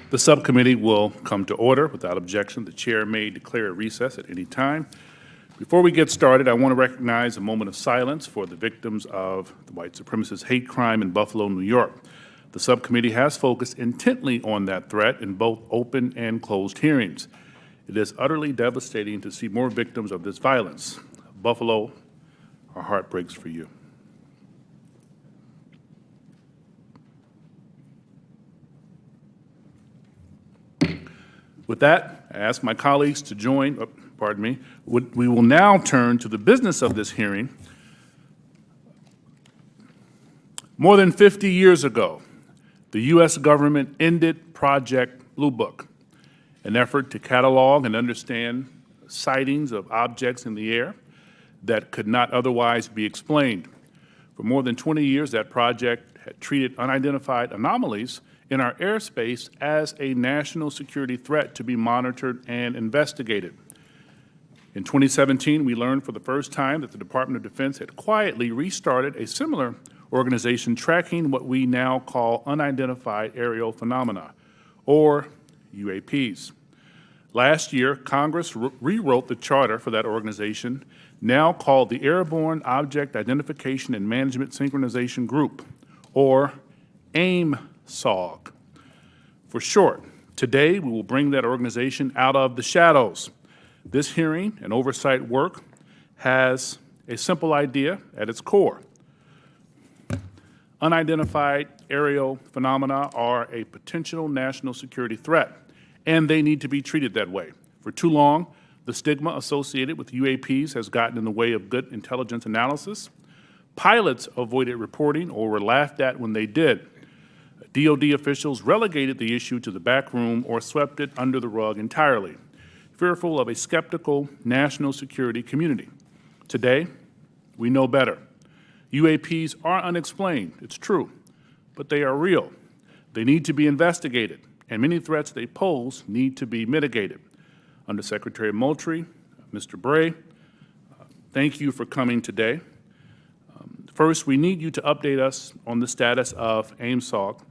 The subcommittee will come to order. Without objection, the chair may declare a recess at any time. Before we get started, I want to recognize a moment of silence for the victims of the white supremacist hate crime in Buffalo, New York. The subcommittee has focused intently on that threat in both open and closed hearings. It is utterly devastating to see more victims of this violence. Buffalo, our heart breaks for you. With that, I ask my colleagues to join, we will now turn to the business of this hearing. More than 50 years ago, the U.S. government ended Project Blue Book, an effort to catalog and understand sightings of objects in the air that could not otherwise be explained. For more than 20 years, that project had treated unidentified anomalies in our airspace as a national security threat to be monitored and investigated. In 2017, we learned for the first time that the Department of Defense had quietly restarted a similar organization tracking what we now call unidentified aerial phenomena, or UAPs. Last year, Congress rewrote the charter for that organization, now called the Airborne Object Identification and Management Synchronization Group, or AIM-SOG. For short, today we will bring that organization out of the shadows. This hearing and oversight work has a simple idea at its core. Unidentified aerial phenomena are a potential national security threat, and they need to be treated that way. For too long, the stigma associated with UAPs has gotten in the way of good intelligence analysis. Pilots avoided reporting or were laughed at when they did. DoD officials relegated the issue to the back room or swept it under the rug entirely, fearful of a skeptical national security community. Today, we know better. UAPs are unexplained, it's true, but they are real. They need to be investigated, and many threats they pose need to be mitigated. Undersecretary Moultrie, Mr. Bray, thank you for coming today. First, we need you to update us on the status of AIM-SOG.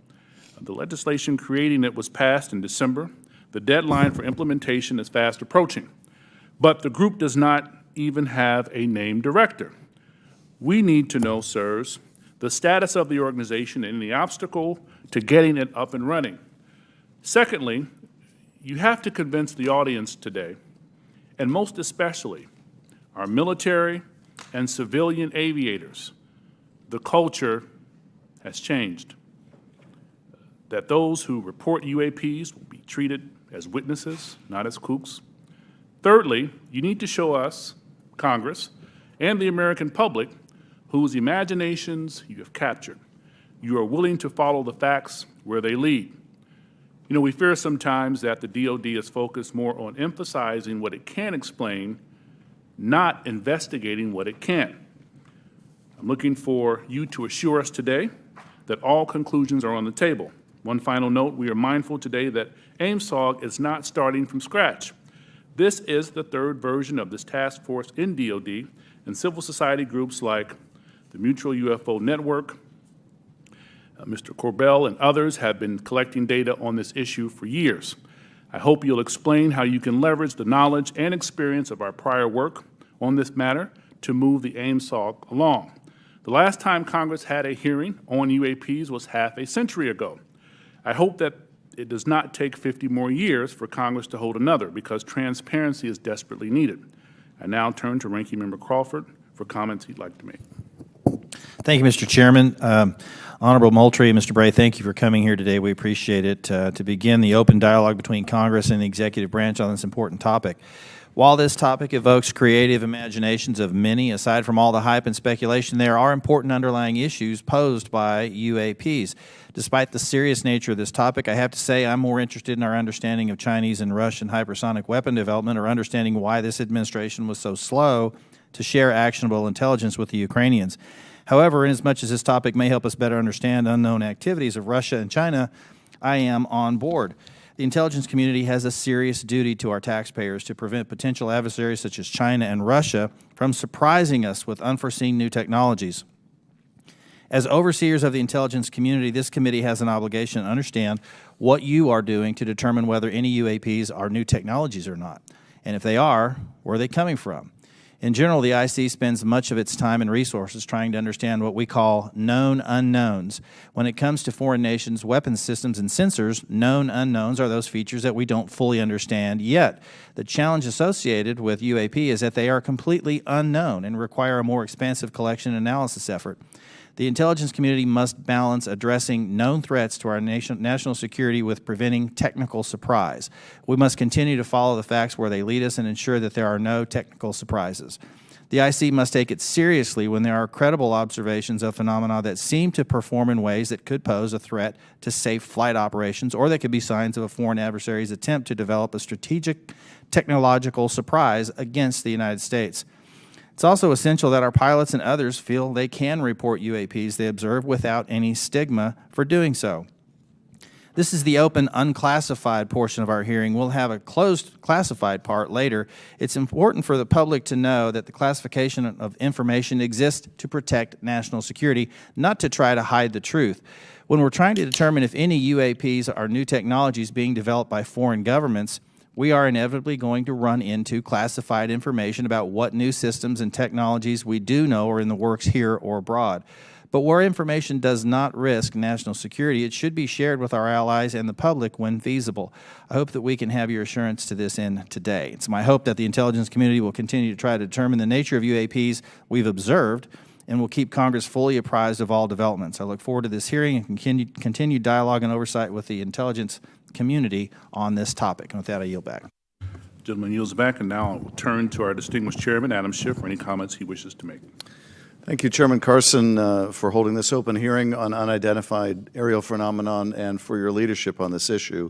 The legislation creating it was passed in December. The deadline for implementation is fast approaching, but the group does not even have a named director. We need to know, sirs, the status of the organization and the obstacle to getting it up and running. Secondly, you have to convince the audience today, and most especially our military and civilian aviators, the culture has changed. That those who report UAPs will be treated as witnesses, not as kooks. Thirdly, you need to show us, Congress, and the American public whose imaginations you have captured. You are willing to follow the facts where they lead. You know, we fear sometimes that the DoD is focused more on emphasizing what it can explain, not investigating what it can't. I'm looking for you to assure us today that all conclusions are on the table. One final note, we are mindful today that AIM-SOG is not starting from scratch. This is the third version of this task force in DoD, and civil society groups like the Mutual UFO Network, Mr. Corbell and others have been collecting data on this issue for years. I hope you'll explain how you can leverage the knowledge and experience of our prior work on this matter to move the AIM-SOG along. The last time Congress had a hearing on UAPs was half a century ago. I hope that it does not take 50 more years for Congress to hold another, because transparency is desperately needed. I now turn to Ranking Member Crawford for comments he'd like to make. Thank you, Mr. Chairman. Honorable Moultrie and Mr. Bray, thank you for coming here today. We appreciate it. To begin the open dialogue between Congress and the executive branch on this important topic. While this topic evokes creative imaginations of many, aside from all the hype and speculation, there are important underlying issues posed by UAPs. Despite the serious nature of this topic, I have to say I'm more interested in our understanding of Chinese and Russian hypersonic weapon development, or understanding why this administration was so slow to share actionable intelligence with the Ukrainians. However, inasmuch as this topic may help us better understand unknown activities of Russia and China, I am on board. The intelligence community has a serious duty to our taxpayers to prevent potential adversaries such as China and Russia from surprising us with unforeseen new technologies. As overseers of the intelligence community, this committee has an obligation to understand what you are doing to determine whether any UAPs are new technologies or not. And if they are, where are they coming from? In general, the IC spends much of its time and resources trying to understand what we call known unknowns. When it comes to foreign nations' weapons systems and sensors, known unknowns are those features that we don't fully understand yet. The challenge associated with UAP is that they are completely unknown and require a more expansive collection and analysis effort. The intelligence community must balance addressing known threats to our national security with preventing technical surprise. We must continue to follow the facts where they lead us and ensure that there are no technical surprises. The IC must take it seriously when there are credible observations of phenomena that seem to perform in ways that could pose a threat to safe flight operations, or that could be signs of a foreign adversary's attempt to develop a strategic technological surprise against the United States. It's also essential that our pilots and others feel they can report UAPs they observe without any stigma for doing so. This is the open, unclassified portion of our hearing. We'll have a closed, classified part later. It's important for the public to know that the classification of information exists to protect national security, not to try to hide the truth. When we're trying to determine if any UAPs are new technologies being developed by foreign governments, we are inevitably going to run into classified information about what new systems and technologies we do know are in the works here or abroad. But where information does not risk national security, it should be shared with our allies and the public when feasible. I hope that we can have your assurance to this end today. It's my hope that the intelligence community will continue to try to determine the nature of UAPs we've observed and will keep Congress fully apprised of all developments. I look forward to this hearing and continued dialogue and oversight with the intelligence community on this topic. And with that, I yield back. Gentleman yields back, and now I will turn to our distinguished chairman, Adam Schiff, for any comments he wishes to make. Thank you, Chairman Carson, for holding this open hearing on unidentified aerial phenomenon and for your leadership on this issue.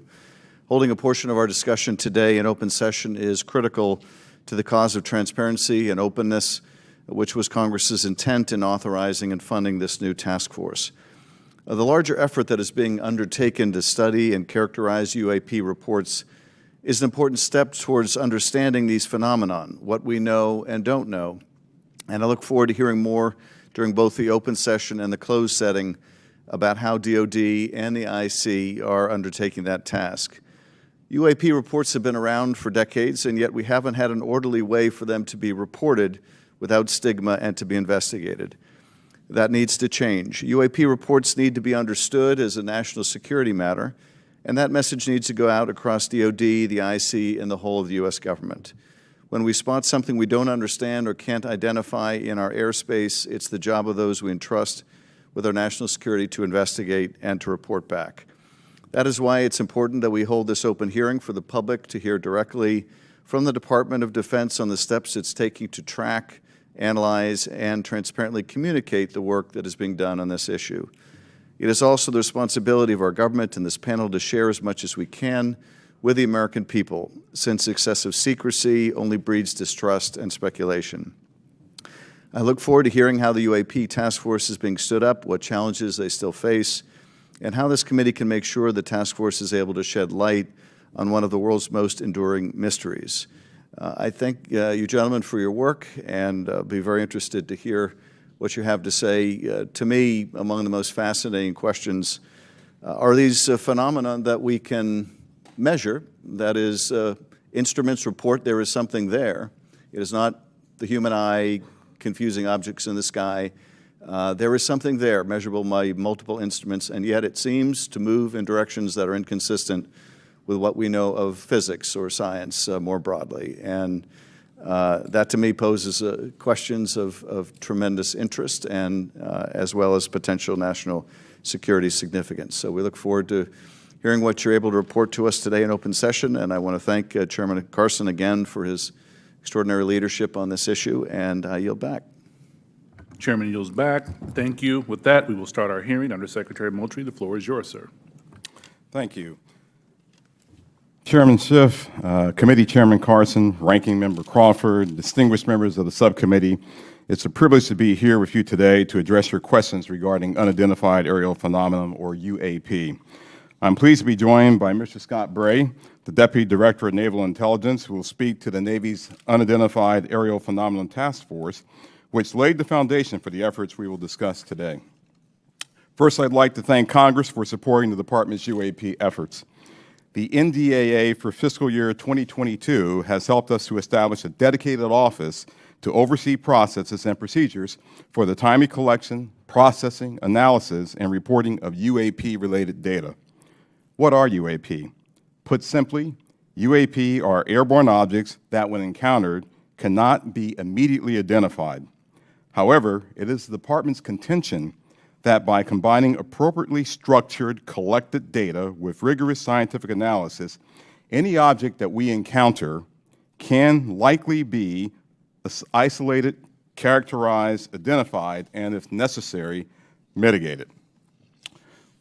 Holding a portion of our discussion today in open session is critical to the cause of transparency and openness, which was Congress's intent in authorizing and funding this new task force. The larger effort that is being undertaken to study and characterize UAP reports is an important step towards understanding these phenomenon, what we know and don't know. And I look forward to hearing more during both the open session and the closed setting about how DoD and the IC are undertaking that task. UAP reports have been around for decades, and yet we haven't had an orderly way for them to be reported without stigma and to be investigated. That needs to change. UAP reports need to be understood as a national security matter, and that message needs to go out across DoD, the IC, and the whole of the U.S. government. When we spot something we don't understand or can't identify in our airspace, it's the job of those we entrust with our national security to investigate and to report back. That is why it's important that we hold this open hearing for the public to hear directly from the Department of Defense on the steps it's taking to track, analyze, and transparently communicate the work that is being done on this issue. It is also the responsibility of our government and this panel to share as much as we can with the American people, since excessive secrecy only breeds distrust and speculation. I look forward to hearing how the UAP task force is being stood up, what challenges they still face, and how this committee can make sure the task force is able to shed light on one of the world's most enduring mysteries. I thank you gentlemen for your work, and be very interested to hear what you have to say. To me, among the most fascinating questions are these phenomena that we can measure. That is, instruments report there is something there. It is not the human eye confusing objects in the sky. There is something there, measurable by multiple instruments, and yet it seems to move in directions that are inconsistent with what we know of physics or science more broadly. And that to me poses questions of tremendous interest and as well as potential national security significance. So we look forward to hearing what you're able to report to us today in open session, and I want to thank Chairman Carson again for his extraordinary leadership on this issue, and I yield back. Chairman yields back. Thank you. With that, we will start our hearing. Under Secretary Moultrie, the floor is yours, sir. Thank you. Chairman Schiff, Committee Chairman Carson, Ranking Member Crawford, distinguished members of the subcommittee, it's a privilege to be here with you today to address your questions regarding unidentified aerial phenomenon, or UAP. I'm pleased to be joined by Mr. Scott Bray, the Deputy Director of Naval Intelligence, who will speak to the Navy's Unidentified Aerial Phenomenon Task Force, which laid the foundation for the efforts we will discuss today. First, I'd like to thank Congress for supporting the Department's UAP efforts. The NDAA for fiscal year 2022 has helped us to establish a dedicated office to oversee processes and procedures for the timely collection, processing, analysis, and reporting of UAP-related data. What are UAP? Put simply, UAP are airborne objects that, when encountered, cannot be immediately identified. However, it is the Department's contention that by combining appropriately structured, collected data with rigorous scientific analysis, any object that we encounter can likely be isolated, characterized, identified, and, if necessary, mitigated.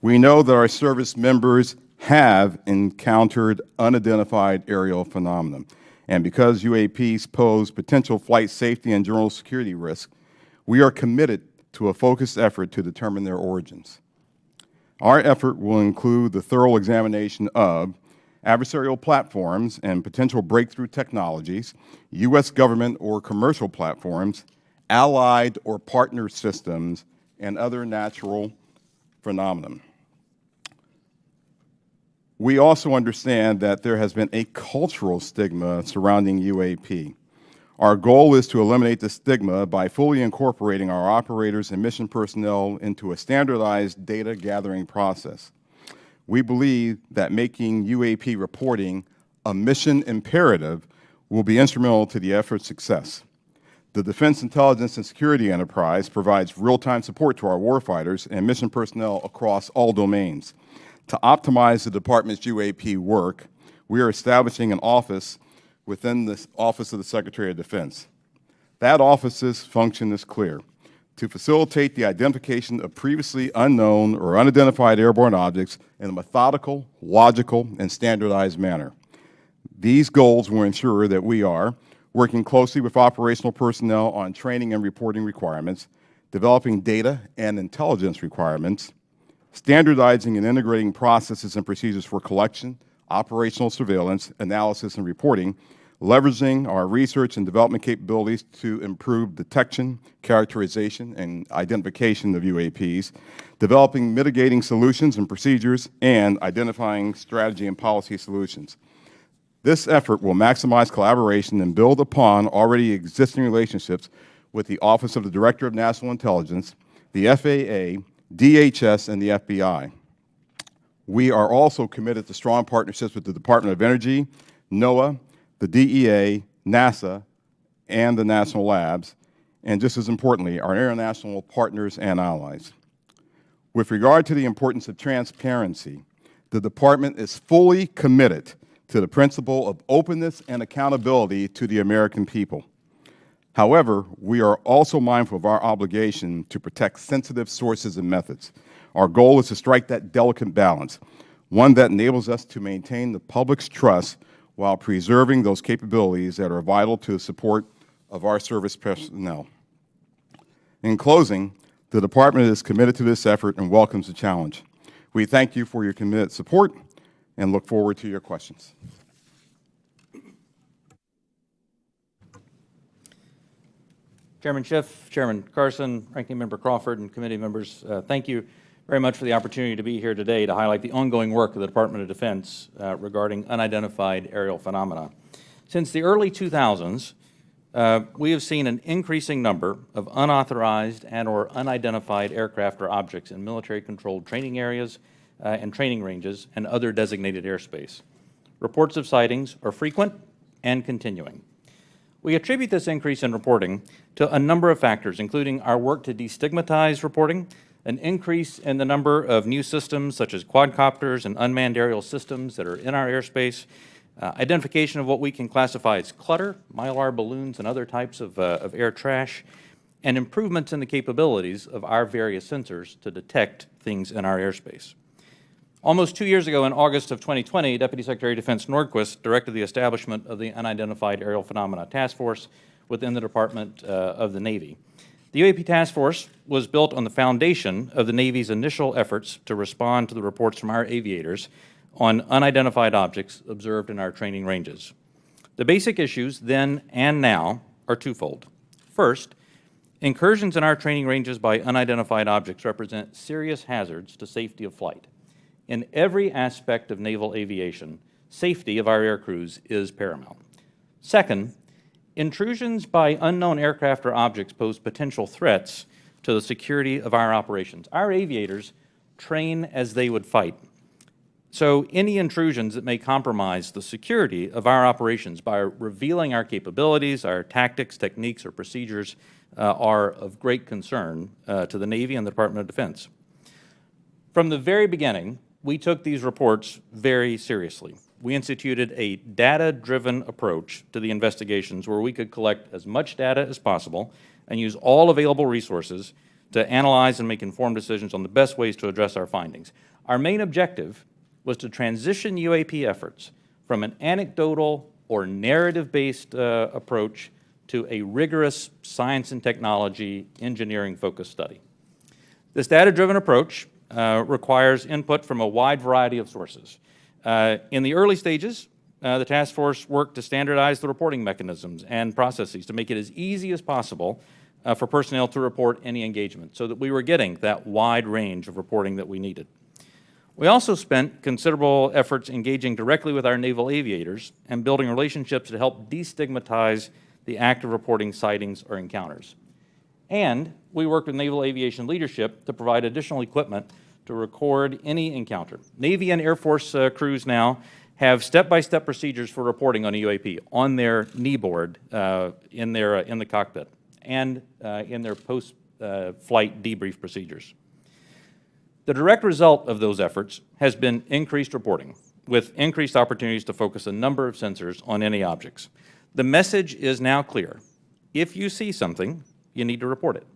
We know that our service members have encountered unidentified aerial phenomena, and because UAPs pose potential flight safety and general security risk, we are committed to a focused effort to determine their origins. Our effort will include the thorough examination of adversarial platforms and potential breakthrough technologies, U.S. government or commercial platforms, allied or partner systems, and other natural phenomena. We also understand that there has been a cultural stigma surrounding UAP. Our goal is to eliminate the stigma by fully incorporating our operators and mission personnel into a standardized data gathering process. We believe that making UAP reporting a mission imperative will be instrumental to the effort's success. The Defense Intelligence and Security Enterprise provides real-time support to our warfighters and mission personnel across all domains. To optimize the Department's UAP work, we are establishing an office within the Office of the Secretary of Defense. That office's function is clear: to facilitate the identification of previously unknown or unidentified airborne objects in a methodical, logical, and standardized manner. These goals will ensure that we are working closely with operational personnel on training and reporting requirements, developing data and intelligence requirements, standardizing and integrating processes and procedures for collection, operational surveillance, analysis, and reporting, leveraging our research and development capabilities to improve detection, characterization, and identification of UAPs, developing mitigating solutions and procedures, and identifying strategy and policy solutions. This effort will maximize collaboration and build upon already existing relationships with the Office of the Director of National Intelligence, the FAA, DHS, and the FBI. We are also committed to strong partnerships with the Department of Energy, NOAA, the DEA, NASA, and the national labs, and just as importantly, our international partners and allies. With regard to the importance of transparency, the Department is fully committed to the principle of openness and accountability to the American people. However, we are also mindful of our obligation to protect sensitive sources and methods. Our goal is to strike that delicate balance, one that enables us to maintain the public's trust while preserving those capabilities that are vital to the support of our service personnel. In closing, the Department is committed to this effort and welcomes the challenge. We thank you for your committed support and look forward to your questions. Chairman Schiff, Chairman Carson, Ranking Member Crawford, and committee members, thank you very much for the opportunity to be here today to highlight the ongoing work of the Department of Defense regarding unidentified aerial phenomena. Since the early 2000s, we have seen an increasing number of unauthorized and or unidentified aircraft or objects in military-controlled training areas and training ranges and other designated airspace. Reports of sightings are frequent and continuing. We attribute this increase in reporting to a number of factors, including our work to destigmatize reporting, an increase in the number of new systems such as quadcopters and unmanned aerial systems that are in our airspace, identification of what we can classify as clutter, mylar balloons, and other types of air trash, and improvements in the capabilities of our various sensors to detect things in our airspace. Almost 2 years ago, in August of 2020, Deputy Secretary of Defense Nordquist directed the establishment of the Unidentified Aerial Phenomena Task Force within the Department of the Navy. The UAP Task Force was built on the foundation of the Navy's initial efforts to respond to the reports from our aviators on unidentified objects observed in our training ranges. The basic issues then and now are twofold. First, Incursions in our training ranges by unidentified objects represent serious hazards to safety of flight. In every aspect of naval aviation, safety of our air crews is paramount. Second, intrusions by unknown aircraft or objects pose potential threats to the security of our operations. Our aviators train as they would fight. So any intrusions that may compromise the security of our operations by revealing our capabilities, our tactics, techniques, or procedures are of great concern to the Navy and the Department of Defense. From the very beginning, we took these reports very seriously. We instituted a data-driven approach to the investigations where we could collect as much data as possible and use all available resources to analyze and make informed decisions on the best ways to address our findings. Our main objective was to transition UAP efforts from an anecdotal or narrative-based approach to a rigorous science and technology engineering-focused study. This data-driven approach requires input from a wide variety of sources. In the early stages, the task force worked to standardize the reporting mechanisms and processes to make it as easy as possible for personnel to report any engagement so that we were getting that wide range of reporting that we needed. We also spent considerable efforts engaging directly with our naval aviators and building relationships to help destigmatize the act of reporting sightings or encounters. And we worked with naval aviation leadership to provide additional equipment to record any encounter. Navy and Air Force crews now have step-by-step procedures for reporting on a UAP on their knee board in the cockpit and in their post-flight debrief procedures. The direct result of those efforts has been increased reporting, with increased opportunities to focus a number of sensors on any objects. The message is now clear. If you see something, you need to report it.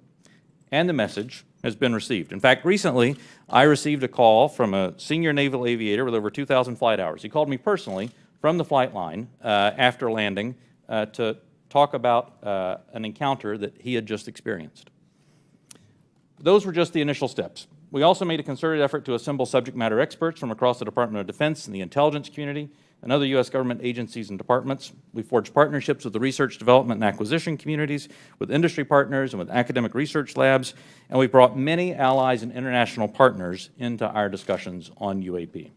And the message has been received. In fact, recently, I received a call from a senior naval aviator with over 2,000 flight hours. He called me personally from the flight line after landing to talk about an encounter that he had just experienced. Those were just the initial steps. We also made a concerted effort to assemble subject matter experts from across the Department of Defense and the intelligence community and other U.S. government agencies and departments. We forged partnerships with the research, development, and acquisition communities, with industry partners, and with academic research labs, and we brought many allies and international partners into our discussions on UAP.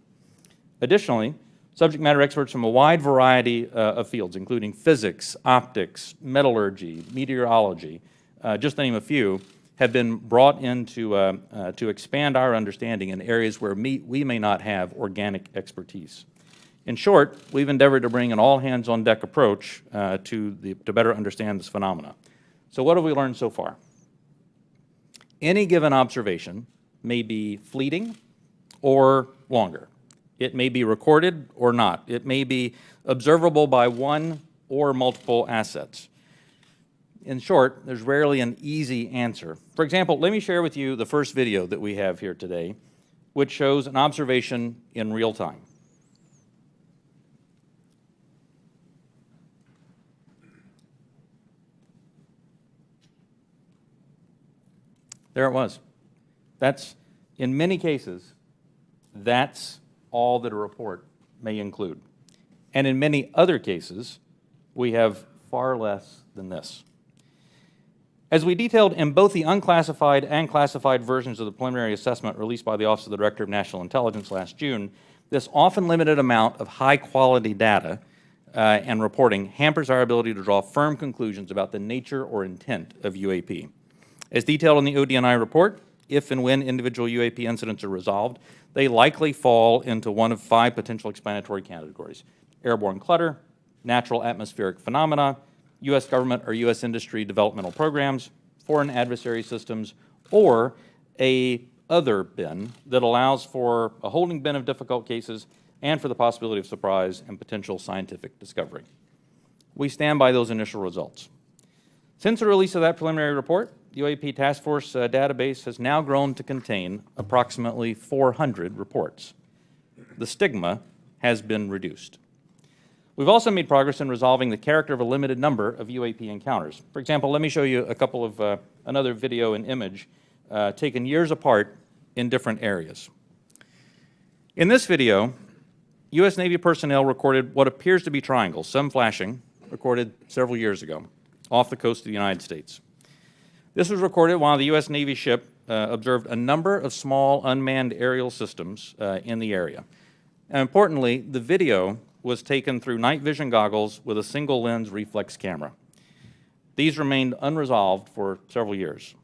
Additionally, subject matter experts from a wide variety of fields, including physics, optics, metallurgy, meteorology, just to name a few, have been brought in to expand our understanding in areas where we may not have organic expertise. In short, we've endeavored to bring an all-hands-on-deck approach to better understand this phenomena. So what have we learned so far? Any given observation may be fleeting or longer. It may be recorded or not. It may be observable by one or multiple assets. In short, there's rarely an easy answer. For example, let me share with you the first video that we have here today, which shows an observation in real time. There it was. That's, in many cases, that's all that a report may include. And in many other cases, we have far less than this. As we detailed in both the unclassified and classified versions of the preliminary assessment released by the Office of the Director of National Intelligence last June, this often limited amount of high-quality data and reporting hampers our ability to draw firm conclusions about the nature or intent of UAP. As detailed in the ODNI report, if and when individual UAP incidents are resolved, they likely fall into one of 5 potential explanatory categories: airborne clutter, natural atmospheric phenomena, U.S. government or U.S. industry developmental programs, foreign adversary systems, or a other bin that allows for a holding bin of difficult cases and for the possibility of surprise and potential scientific discovery. We stand by those initial results. Since the release of that preliminary report, the UAP Task Force database has now grown to contain approximately 400 reports. The stigma has been reduced. We've also made progress in resolving the character of a limited number of UAP encounters. For example, let me show you a couple of another video and image taken years apart in different areas. In this video, U.S. Navy personnel recorded what appears to be triangles, some flashing, recorded several years ago, off the coast of the United States. This was recorded while the U.S. Navy ship observed a number of small unmanned aerial systems in the area. And importantly, the video was taken through night vision goggles with a single lens reflex camera. These remained unresolved for several years.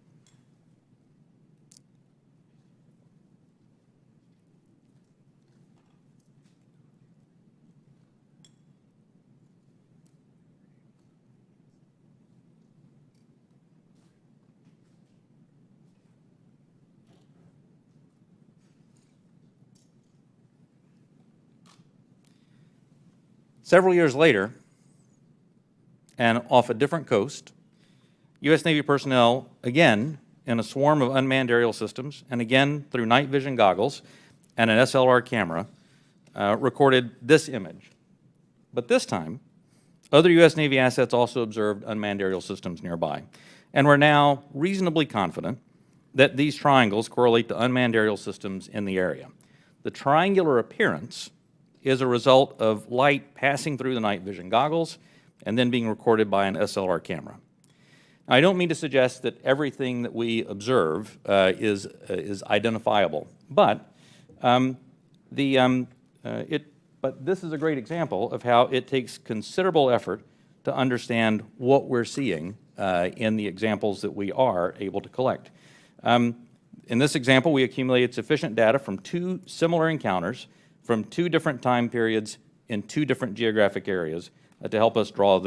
Several years later, and off a different coast, U.S. Navy personnel, again in a swarm of unmanned aerial systems, and again through night vision goggles and an SLR camera, recorded this image. But this time, other U.S. Navy assets also observed unmanned aerial systems nearby. And we're now reasonably confident that these triangles correlate to unmanned aerial systems in the area. The triangular appearance is a result of light passing through the night vision goggles and then being recorded by an SLR camera. Now, I don't mean to suggest that everything that we observe is identifiable, but this is a great example of how it takes considerable effort to understand what we're seeing in the examples that we are able to collect. In this example, we accumulated sufficient data from 2 similar encounters from 2 different time periods in 2 different geographic areas to help us draw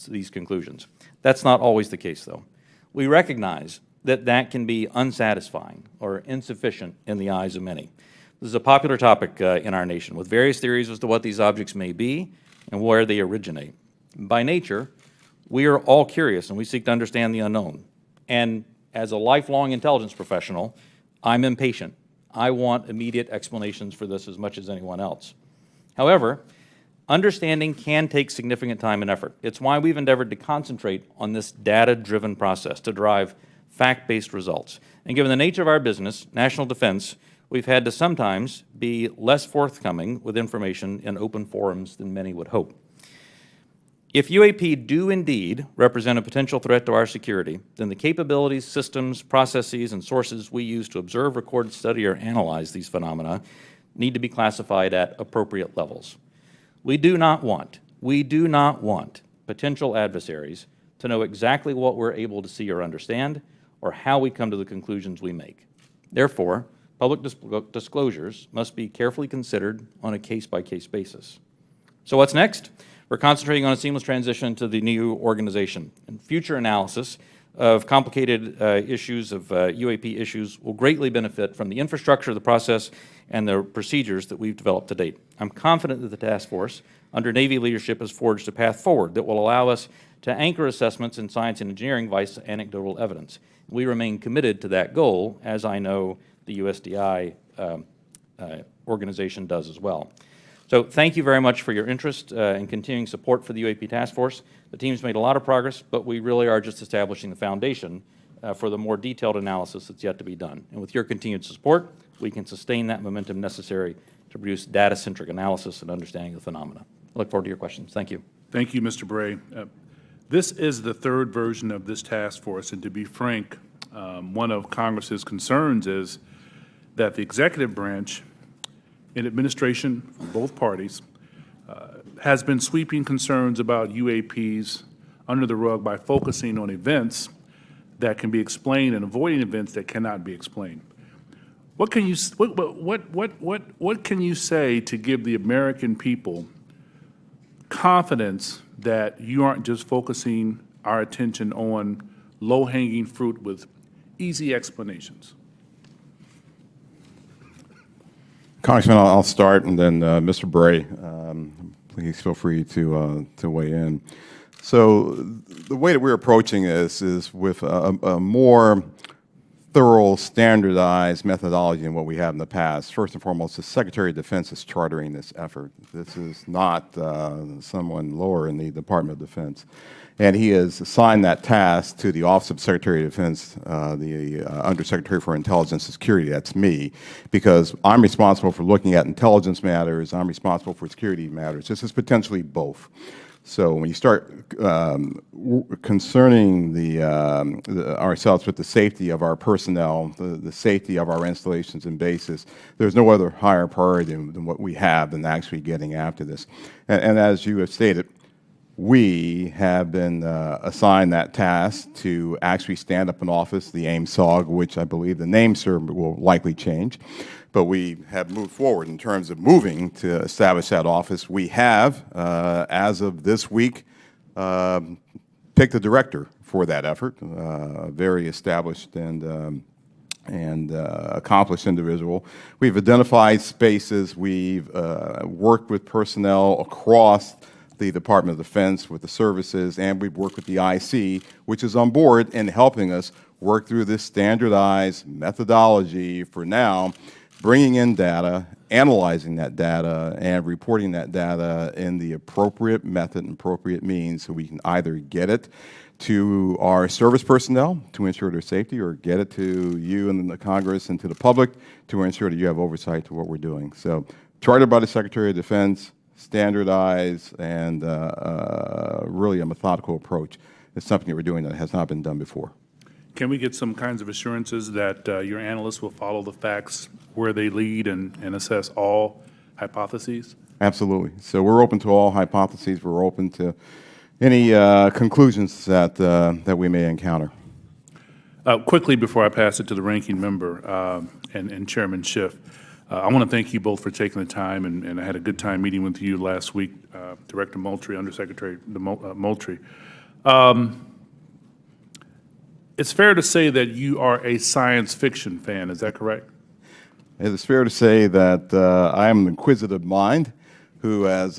these conclusions. That's not always the case, though. We recognize that that can be unsatisfying or insufficient in the eyes of many. This is a popular topic in our nation, with various theories as to what these objects may be and where they originate. By nature, we are all curious and we seek to understand the unknown. And as a lifelong intelligence professional, I'm impatient. I want immediate explanations for this as much as anyone else. However, understanding can take significant time and effort. It's why we've endeavored to concentrate on this data-driven process to derive fact-based results. And given the nature of our business, national defense, we've had to sometimes be less forthcoming with information in open forums than many would hope. If UAP do indeed represent a potential threat to our security, then the capabilities, systems, processes, and sources we use to observe, record, study, or analyze these phenomena need to be classified at appropriate levels. We do not want potential adversaries to know exactly what we're able to see or understand, or how we come to the conclusions we make. Therefore, public disclosures must be carefully considered on a case-by-case basis. So what's next? We're concentrating on a seamless transition to the new organization. And future analysis of complicated issues of UAP issues will greatly benefit from the infrastructure, the process, and the procedures that we've developed to date. I'm confident that the task force, under Navy leadership, has forged a path forward that will allow us to anchor assessments in science and engineering via anecdotal evidence. We remain committed to that goal, as I know the USDI organization does as well. So thank you very much for your interest and continuing support for the UAP Task Force. The team's made a lot of progress, but we really are just establishing the foundation for the more detailed analysis that's yet to be done. And with your continued support, we can sustain that momentum necessary to produce data-centric analysis and understanding of the phenomena. I look forward to your questions. Thank you. Thank you, Mr. Bray. This is the 3rd version of this task force, and to be frank, one of Congress's concerns is that the executive branch in administration from both parties has been sweeping concerns about UAPs under the rug by focusing on events that can be explained and avoiding events that cannot be explained. What can you say to give the American people confidence that you aren't just focusing our attention on low-hanging fruit with easy explanations? Congressman, I'll start, and then Mr. Bray, please feel free to weigh in. So the way that we're approaching this is with a more thorough, standardized methodology than what we have in the past. First and foremost, the Secretary of Defense is chartering this effort. This is not someone lower in the Department of Defense. And he has assigned that task to the Office of Secretary of Defense, the Undersecretary for Intelligence and Security, that's me, because I'm responsible for looking at intelligence matters, I'm responsible for security matters. This is potentially both. So when you start concerning ourselves with the safety of our personnel, the safety of our installations and bases, there's no other higher priority than what we have than actually getting after this. And as you have stated, we have been assigned that task to actually stand up an office, the AIM-SOG, which I believe the name, sir, will likely change. But we have moved forward in terms of moving to establish that office. We have, as of this week, picked a director for that effort, a very established and accomplished individual. We've identified spaces. We've worked with personnel across the Department of Defense, with the services, and we've worked with the IC, which is on board in helping us work through this standardized methodology for now, bringing in data, analyzing that data, and reporting that data in the appropriate method and appropriate means so we can either get it to our service personnel to ensure their safety, or get it to you and the Congress and to the public to ensure that you have oversight to what we're doing. So, chartered by the Secretary of Defense, standardized, and really a methodical approach. It's something that we're doing that has not been done before. Can we get some kinds of assurances that your analysts will follow the facts where they lead and assess all hypotheses? Absolutely. So we're open to all hypotheses. We're open to any conclusions that we may encounter. Quickly, before I pass it to the ranking member and Chairman Schiff, I want to thank you both for taking the time, and I had a good time meeting with you last week, Director Moultrie, Undersecretary Moultrie. It's fair to say that you are a science fiction fan, is that correct? It is fair to say that I am an inquisitive mind who has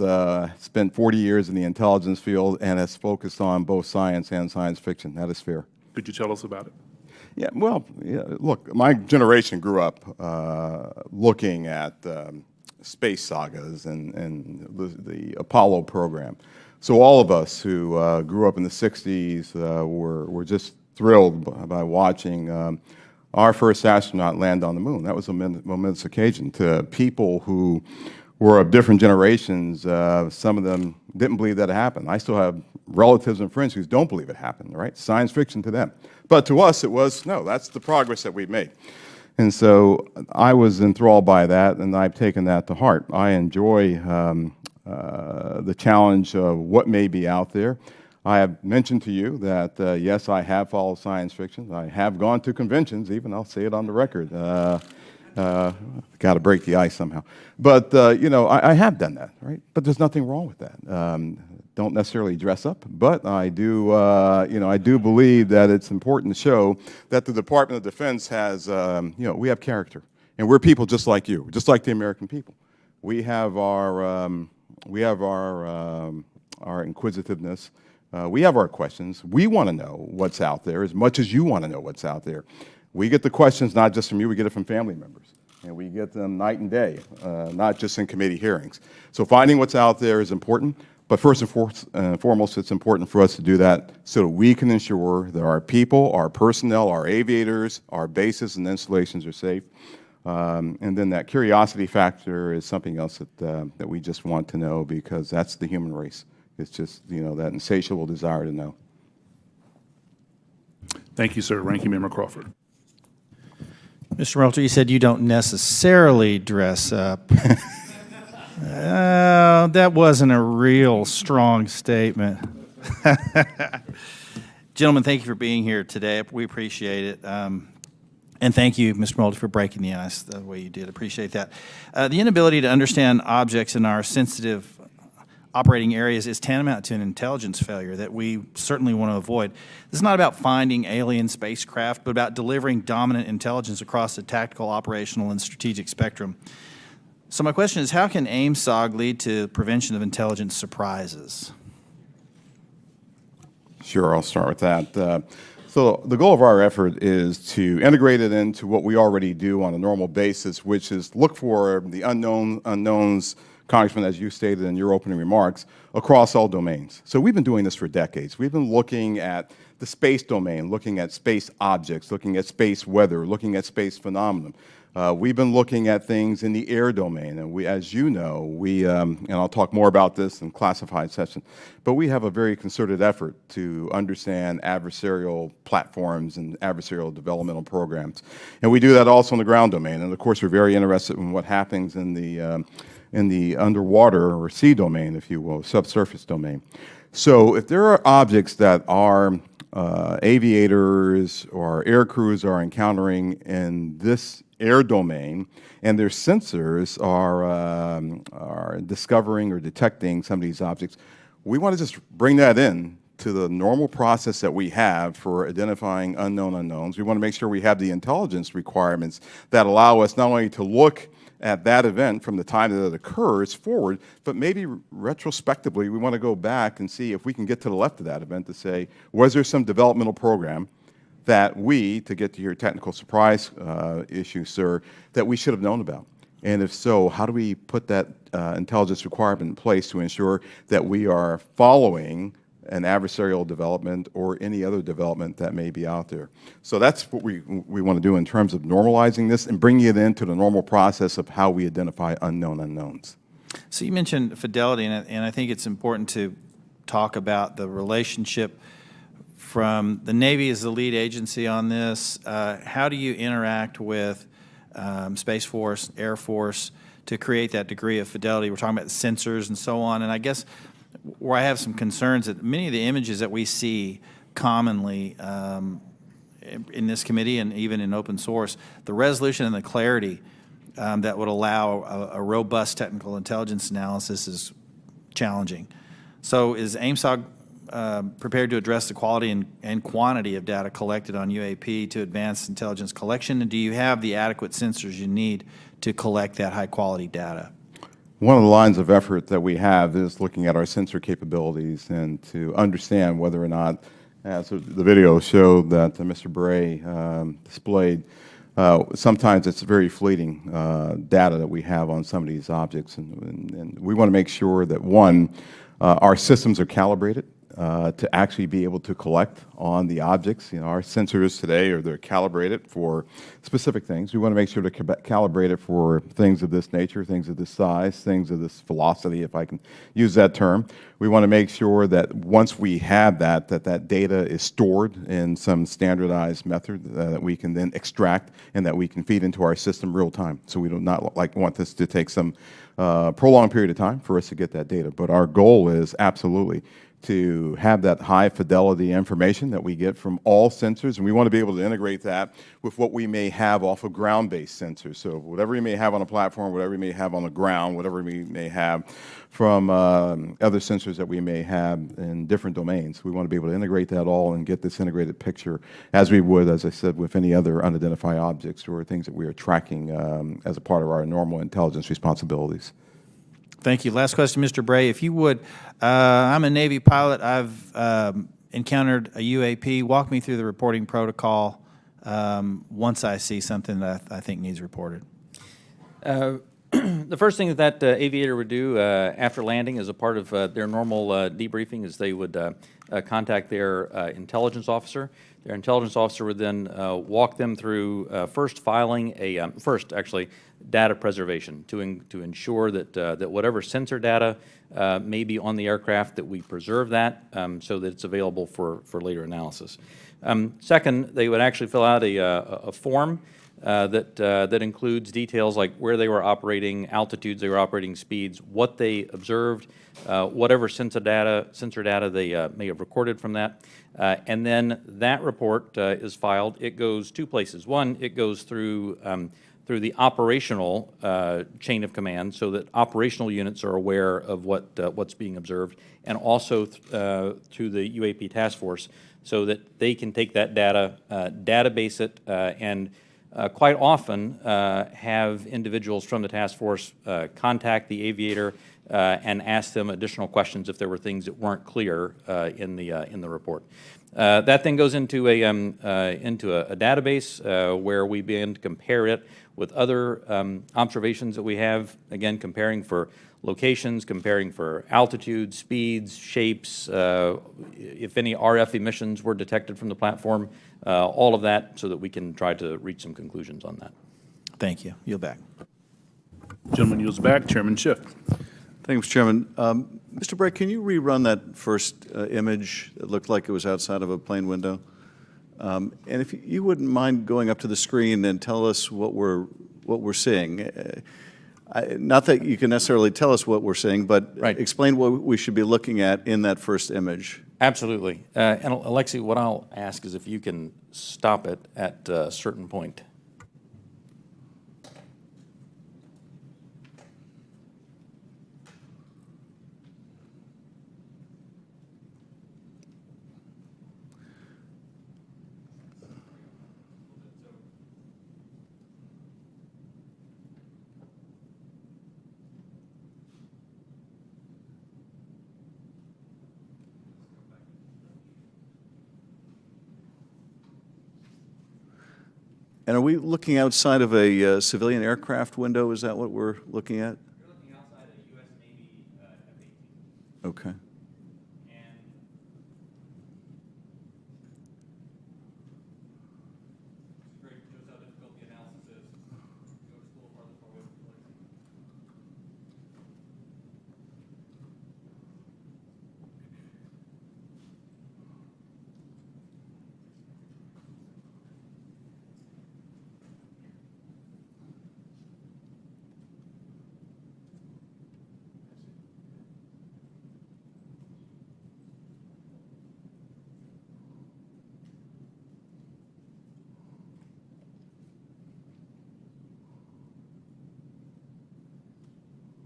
spent 40 years in the intelligence field and has focused on both science and science fiction. That is fair. Could you tell us about it? Yeah, well, yeah, look, my generation grew up looking at space sagas and the Apollo program. So all of us who grew up in the 60s were just thrilled by watching our first astronaut land on the moon. That was a momentous occasion to people who were of different generations. Some of them didn't believe that it happened. I still have relatives and friends who don't believe it happened, right? Science fiction to them. But to us, it was, no, that's the progress that we've made. And so I was enthralled by that, and I've taken that to heart. I enjoy the challenge of what may be out there. I have mentioned to you that, yes, I have followed science fiction. I have gone to conventions, even. I'll say it on the record. Got to break the ice somehow. But, you know, I have done that, right? But there's nothing wrong with that. Don't necessarily dress up, but I do, you know, I do believe that it's important to show that the Department of Defense has, you know, we have character. And we're people just like you, just like the American people. We have our inquisitiveness. We have our questions. We want to know what's out there as much as you want to know what's out there. We get the questions not just from you, we get it from family members. And we get them night and day, not just in committee hearings. So finding what's out there is important, but first and foremost, it's important for us to do that so that we can ensure that our people, our personnel, our aviators, our bases and installations are safe. And then that curiosity factor is something else that we just want to know, because that's the human race. It's just, you know, that insatiable desire to know. Thank you, sir. Ranking Member Crawford. Mr. Moultrie, you said you don't necessarily dress up. That wasn't a real strong statement. Gentlemen, thank you for being here today. We appreciate it. And thank you, Mr. Moultrie, for breaking the ice the way you did. Appreciate that. The inability to understand objects in our sensitive operating areas is tantamount to an intelligence failure that we certainly want to avoid. This is not about finding alien spacecraft, but about delivering dominant intelligence across the tactical, operational, and strategic spectrum. So my question is, how can AIM-SOG lead to prevention of intelligence surprises? Sure, I'll start with that. So the goal of our effort is to integrate it into what we already do on a normal basis, which is look for the unknowns, Congressman, as you stated in your opening remarks, across all domains. So we've been doing this for decades. We've been looking at the space domain, looking at space objects, looking at space weather, looking at space phenomena. We've been looking at things in the air domain, and we, as you know, and I'll talk more about this in classified session, but we have a very concerted effort to understand adversarial platforms and adversarial developmental programs. And we do that also in the ground domain. And of course, we're very interested in what happens in the underwater or sea domain, if you will, subsurface domain. So if there are objects that are aviators or air crews are encountering in this air domain, and their sensors are discovering or detecting some of these objects, we want to just bring that in to the normal process that we have for identifying unknown unknowns. We want to make sure we have the intelligence requirements that allow us not only to look at that event from the time that it occurs forward, but maybe retrospectively we want to go back and see if we can get to the left of that event to say, was there some developmental program that we, to get to your technical surprise issue, sir, that we should have known about? And if so, how do we put that intelligence requirement in place to ensure that we are following an adversarial development or any other development that may be out there? So that's what we want to do in terms of normalizing this and bringing it into the normal process of how we identify unknown unknowns. So you mentioned fidelity, and I think it's important to talk about the relationship from the Navy as the lead agency on this. How do you interact with Space Force, Air Force to create that degree of fidelity? We're talking about sensors and so on, and I guess where I have some concerns that many of the images that we see commonly in this committee and even in open source, the resolution and the clarity that would allow a robust technical intelligence analysis is challenging. So is AIMSOG prepared to address the quality and quantity of data collected on UAP to advance intelligence collection? And do you have the adequate sensors you need to collect that high-quality data? One of the lines of effort that we have is looking at our sensor capabilities and to understand whether or not, as the video showed that Mr. Bray displayed, sometimes it's very fleeting data that we have on some of these objects. And we want to make sure that, one, our systems are calibrated to actually be able to collect on the objects. You know, our sensors today they're calibrated for specific things. We want to make sure they're calibrated for things of this nature, things of this size, things of this velocity, if I can use that term. We want to make sure that once we have that data is stored in some standardized method that we can then extract and that we can feed into our system real time. So we do not want this to take some prolonged period of time for us to get that data. But our goal is absolutely to have that high fidelity information that we get from all sensors, and we want to be able to integrate that with what we may have off of ground-based sensors. So whatever we may have on a platform, whatever we may have on the ground, whatever we may have from other sensors that we may have in different domains, we want to be able to integrate that all and get this integrated picture as we would, as I said, with any other unidentified objects or things that we are tracking as a part of our normal intelligence responsibilities. Thank you. Last question, Mr. Bray, if you would. I'm a Navy pilot. I've encountered a UAP. Walk me through the reporting protocol once I see something that I think needs reported. The first thing that aviator would do after landing as a part of their normal debriefing is they would contact their intelligence officer. Their intelligence officer would then walk them through first filing data preservation to ensure that whatever sensor data may be on the aircraft, that we preserve that so that it's available for later analysis. Second, they would actually fill out a form that includes details like where they were operating, altitudes they were operating, speeds, what they observed, whatever sensor data they may have recorded from that. And then that report is filed. It goes two places. One, it goes through the operational chain of command so that operational units are aware of what's being observed, and also through the UAP task force so that they can take that data, database it, and quite often have individuals from the task force contact the aviator and ask them additional questions if there were things that weren't clear in the report. That then goes into a database where we begin to compare it with other observations that we have, again, comparing for locations, comparing for altitude, speeds, shapes, if any RF emissions were detected from the platform, all of that so that we can try to reach some conclusions on that. Thank you. Yield back. Gentleman yields back. Chairman Schiff. Thank you, Mr. Chairman. Mr. Bray, can you rerun that first image that looked like it was outside of a plane window? And if you wouldn't mind going up to the screen and tell us what we're seeing. Not that you can necessarily tell us what we're seeing, but Right. explain what we should be looking at in that first image. Absolutely. And Alexi, what I'll ask is if you can stop it at a certain point. And are we looking outside of a civilian aircraft window? Is that what we're looking at? You're looking outside a U.S. Navy F-18. Okay. And it's great, shows how difficult the analysis is. Go to school farther forward.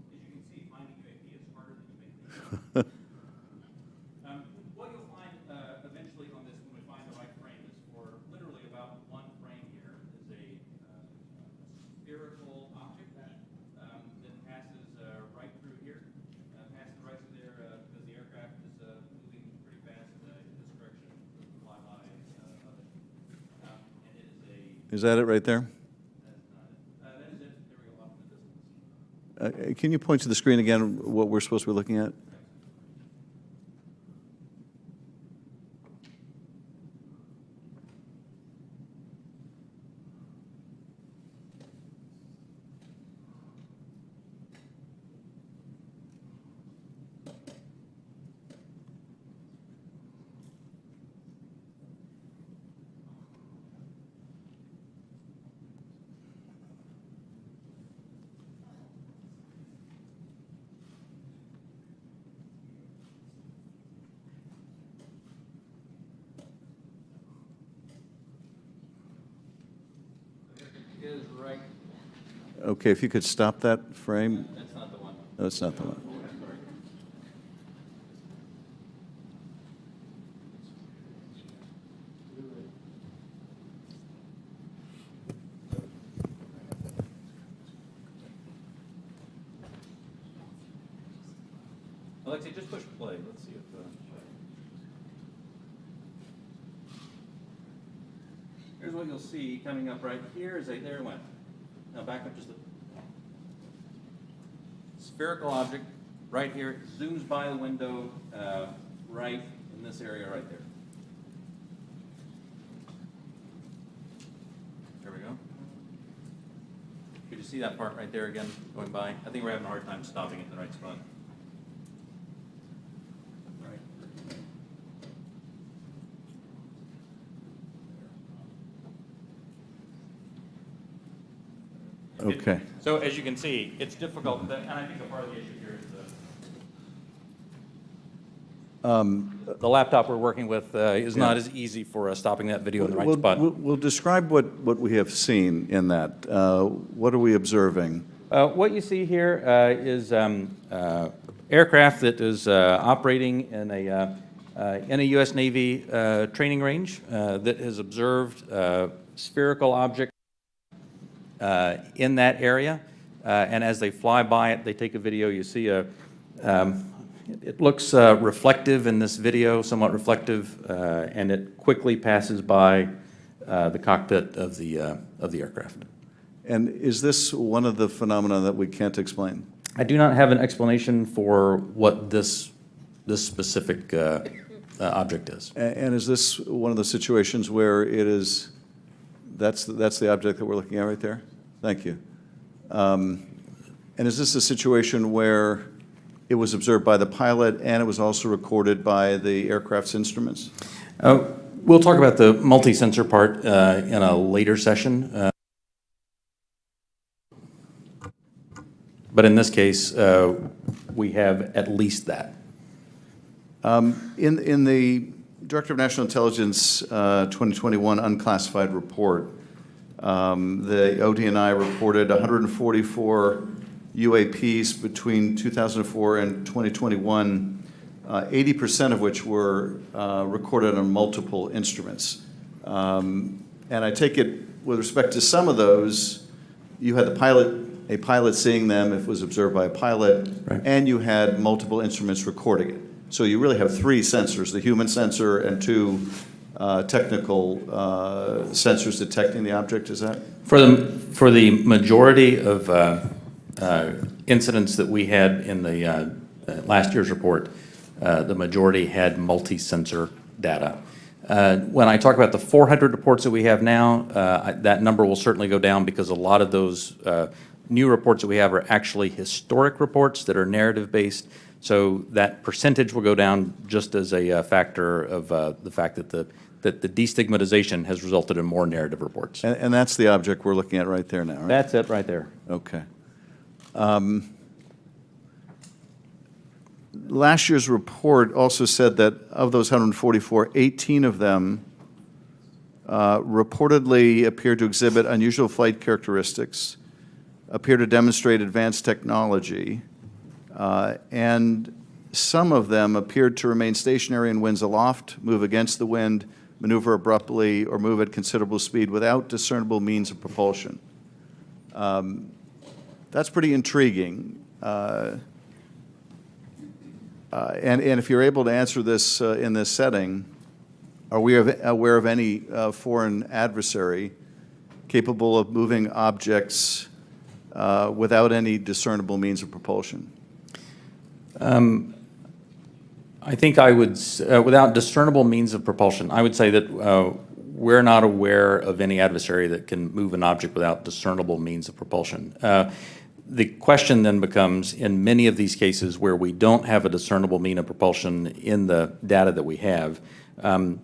As you can see, finding UAP is harder than you may think. What you'll find eventually on this, when we find the right frame, is for literally about one frame here is a spherical object that passes right through here, passes right through there because the aircraft is moving pretty fast in this direction with the flyby of it. And it is a, Is that it right there? that is it. There we go, off in the distance. Can you point to the screen again what we're supposed to be looking at? Is right. Okay, if you could stop that frame. That's not the one. No, it's not the one. Alexi, just push play. Let's see if. Here's what you'll see coming up right here is there it went. Now back up just a spherical object right here. It zooms by the window right in this area right there. There we go. Could you see that part right there again going by? I think we're having a hard time stopping it in the right spot. Okay. So as you can see, it's difficult, and I think a part of the issue here is the laptop we're working with is not as easy for stopping that video in the right spot. We'll describe what we have seen in that. What are we observing? What you see here is aircraft that is operating in a U.S. Navy training range that has observed spherical object in that area, and as they fly by it, they take a video. You see it looks reflective in this video, somewhat reflective, and it quickly passes by the cockpit of the aircraft. And is this one of the phenomena that we can't explain? I do not have an explanation for what this specific object is. And is this one of the situations where it is, that's the object that we're looking at right there? Thank you. And is this a situation where it was observed by the pilot and it was also recorded by the aircraft's instruments? We'll talk about the multi-sensor part in a later session. But in this case, we have at least that. In the Director of National Intelligence 2021 unclassified report, the ODNI reported 144 UAPs between 2004 and 2021, 80% of which were recorded on multiple instruments. And I take it, with respect to some of those, you had a pilot seeing them if it was observed by a pilot, right, and you had multiple instruments recording it. So you really have three sensors, the human sensor and two technical sensors detecting the object, is that? For the majority of incidents that we had in the last year's report, the majority had multi-sensor data. When I talk about the 400 reports that we have now, that number will certainly go down because a lot of those new reports that we have are actually historic reports that are narrative-based. So that percentage will go down just as a factor of the fact that the destigmatization has resulted in more narrative reports. And that's the object we're looking at right there now, right? That's it right there. Okay. Last year's report also said that of those 144, 18 of them reportedly appeared to exhibit unusual flight characteristics, appear to demonstrate advanced technology, and some of them appeared to remain stationary in winds aloft, move against the wind, maneuver abruptly, or move at considerable speed without discernible means of propulsion. That's pretty intriguing. And if you're able to answer this in this setting, are we aware of any foreign adversary capable of moving objects without any discernible means of propulsion? I think I would, without discernible means of propulsion, I would say that we're not aware of any adversary that can move an object without discernible means of propulsion. The question then becomes, in many of these cases where we don't have a discernible mean of propulsion in the data that we have,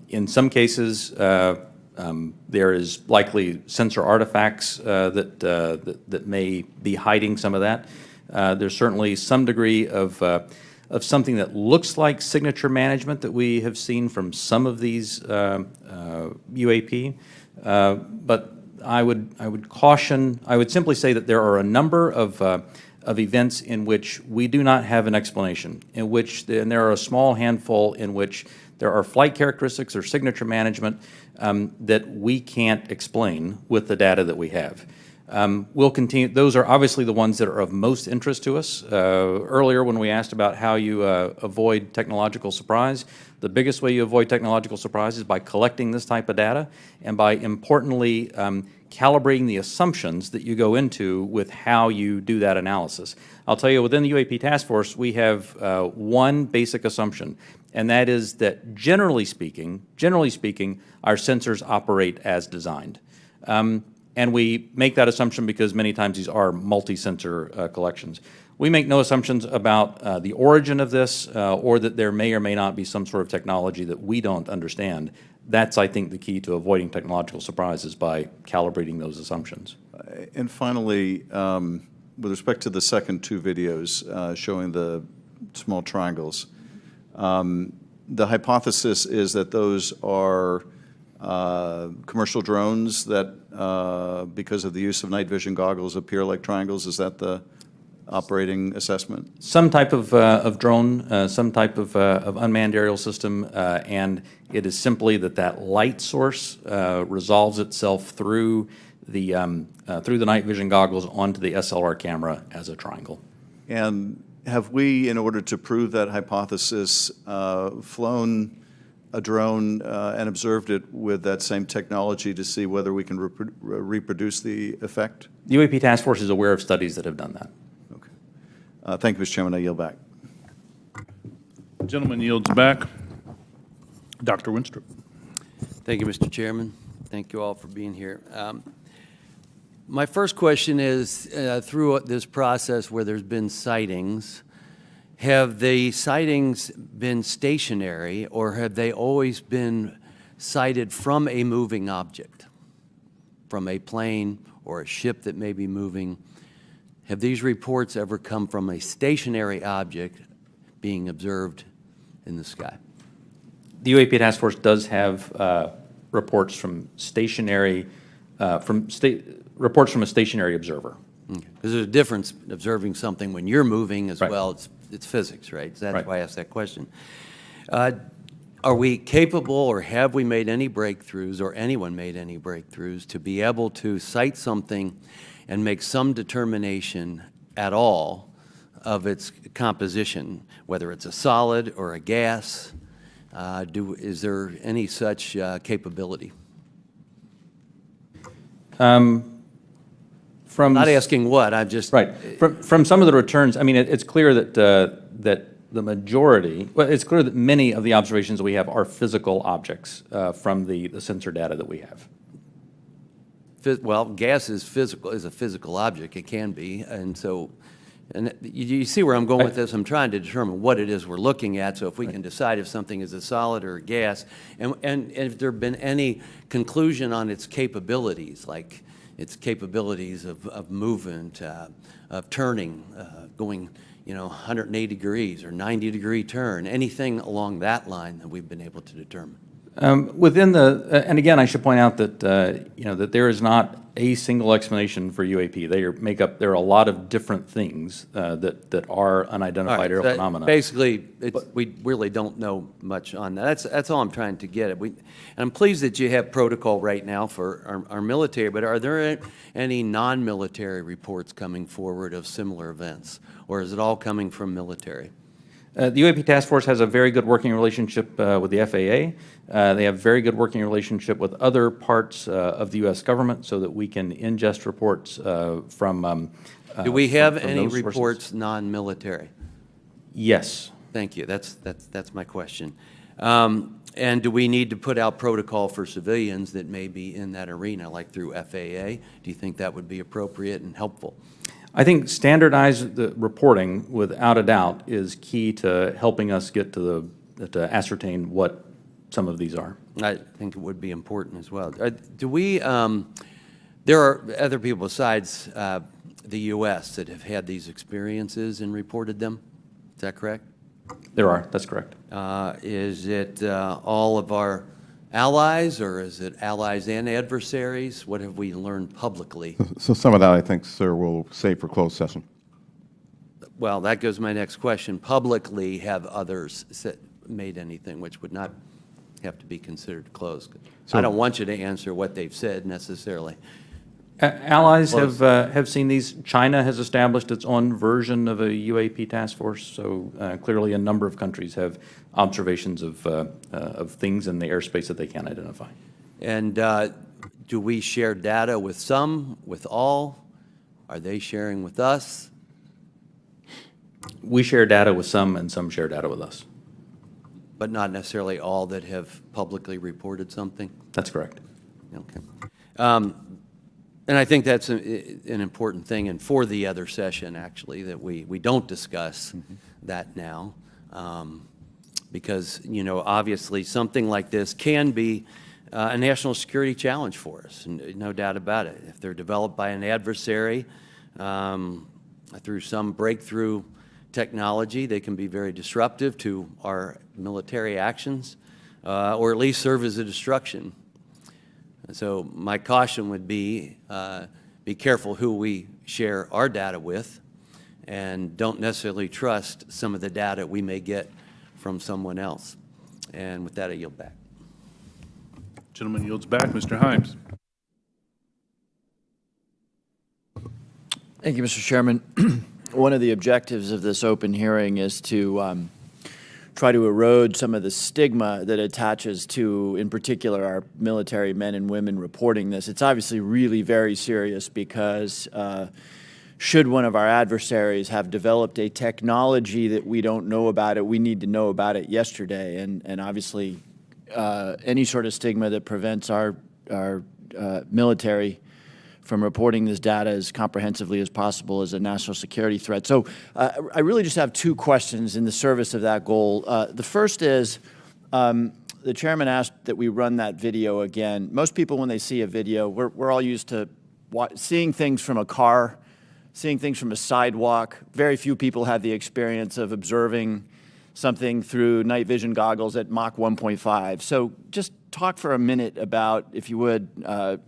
in some cases there is likely sensor artifacts that may be hiding some of that. There's certainly some degree of something that looks like signature management that we have seen from some of these UAP, but I would caution. I would simply say that there are a number of events in which we do not have an explanation, and there are a small handful in which there are flight characteristics or signature management that we can't explain with the data that we have. We'll continue. Those are obviously the ones that are of most interest to us. Earlier, when we asked about how you avoid technological surprise, the biggest way you avoid technological surprise is by collecting this type of data and by, importantly, calibrating the assumptions that you go into with how you do that analysis. I'll tell you, within the UAP task force, we have one basic assumption, and that is that generally speaking, our sensors operate as designed. And we make that assumption because many times these are multi-sensor collections. We make no assumptions about the origin of this or that there may or may not be some sort of technology that we don't understand. That's, I think, the key to avoiding technological surprises, by calibrating those assumptions. And finally, with respect to the second two videos showing the small triangles, the hypothesis is that those are commercial drones that, because of the use of night vision goggles, appear like triangles. Is that the operating assessment? Some type of drone, some type of unmanned aerial system, and it is simply that light source resolves itself through the night vision goggles onto the SLR camera as a triangle. And have we, in order to prove that hypothesis, flown a drone and observed it with that same technology to see whether we can reproduce the effect? The UAP Task Force is aware of studies that have done that. Thank you, Mr. Chairman. I yield back. The gentleman yields back. Dr. Winstrup. Thank you, Mr. Chairman. Thank you all for being here. My first question is, through this process where there's been sightings, have the sightings been stationary, or have they always been sighted from a moving object, from a plane or a ship that may be moving? Have these reports ever come from a stationary object being observed in the sky? The UAP Task Force does have reports from stationary, reports from a stationary observer. Because there's a difference observing something when you're moving as Right. well. It's physics, right? So that's Right. why I asked that question. Are we capable, or have we made any breakthroughs, or anyone made any breakthroughs, to be able to cite something and make some determination at all of its composition, whether it's a solid or a gas? Is there any such capability? From Not asking what, I'm just... Right. From some of the returns, I mean, it's clear that the majority, well, it's clear that many of the observations we have are physical objects from the sensor data that we have. Well, gas is physical, is a physical object. It can be, and so, and you see where I'm going with this. I'm trying to determine what it is we're looking at. So if we can decide if something is a solid or a gas, and if there have been any conclusion on its capabilities, like its capabilities of movement, of turning, going, 180 degrees or 90-degree turn, anything along that line that we've been able to determine. Within the, and again, I should point out that, that there is not a single explanation for UAP. There are a lot of different things that are unidentified aerial phenomena. Basically, we really don't know much on that. That's all I'm trying to get at. And I'm pleased that you have protocol right now for our military, but are there any non-military reports coming forward of similar events, or is it all coming from military? The UAP Task Force has a very good working relationship with the FAA. They have very good working relationship with other parts of the U.S. government so that we can ingest reports from Do we have from any those sources. reports non-military? Yes. Thank you. That's my question. And do we need to put out protocol for civilians that may be in that arena, like through FAA? Do you think that would be appropriate and helpful? I think standardized reporting, without a doubt, is key to helping us get to ascertain what some of these are. I think it would be important as well. Do we, there are other people besides the U.S. that have had these experiences and reported them? Is that correct? There are, that's correct. Is it all of our allies, or is it allies and adversaries? What have we learned publicly? So some of that, I think, sir, we'll save for closed session. Well, that goes to my next question. Publicly, have others made anything which would not have to be considered closed? I don't want you to answer what they've said necessarily. Allies have seen these. China has established its own version of a UAP task force, so clearly a number of countries have observations of things in the airspace that they can't identify. And do we share data with some, with all? Are they sharing with us? We share data with some, and some share data with us. But not necessarily all that have publicly reported something? That's correct. Okay. And I think that's an important thing, and for the other session, actually, that we don't discuss that now. Because, obviously, something like this can be a national security challenge for us, no doubt about it. If they're developed by an adversary through some breakthrough technology, they can be very disruptive to our military actions, or at least serve as a distraction. So my caution would be careful who we share our data with, and don't necessarily trust some of the data we may get from someone else. And with that, I yield back. Gentleman yields back. Mr. Himes. Thank you, Mr. Chairman. One of the objectives of this open hearing is to try to erode some of the stigma that attaches to, in particular, our military men and women reporting this. It's obviously really very serious because should one of our adversaries have developed a technology that we don't know about it, we need to know about it yesterday. And obviously, any sort of stigma that prevents our military from reporting this data as comprehensively as possible is a national security threat. So I really just have two questions in the service of that goal. The first is, the chairman asked that we run that video again. Most people, when they see a video, we're all used to seeing things from a car, seeing things from a sidewalk. Very few people have the experience of observing something through night vision goggles at Mach 1.5. So just talk for a minute about, if you would,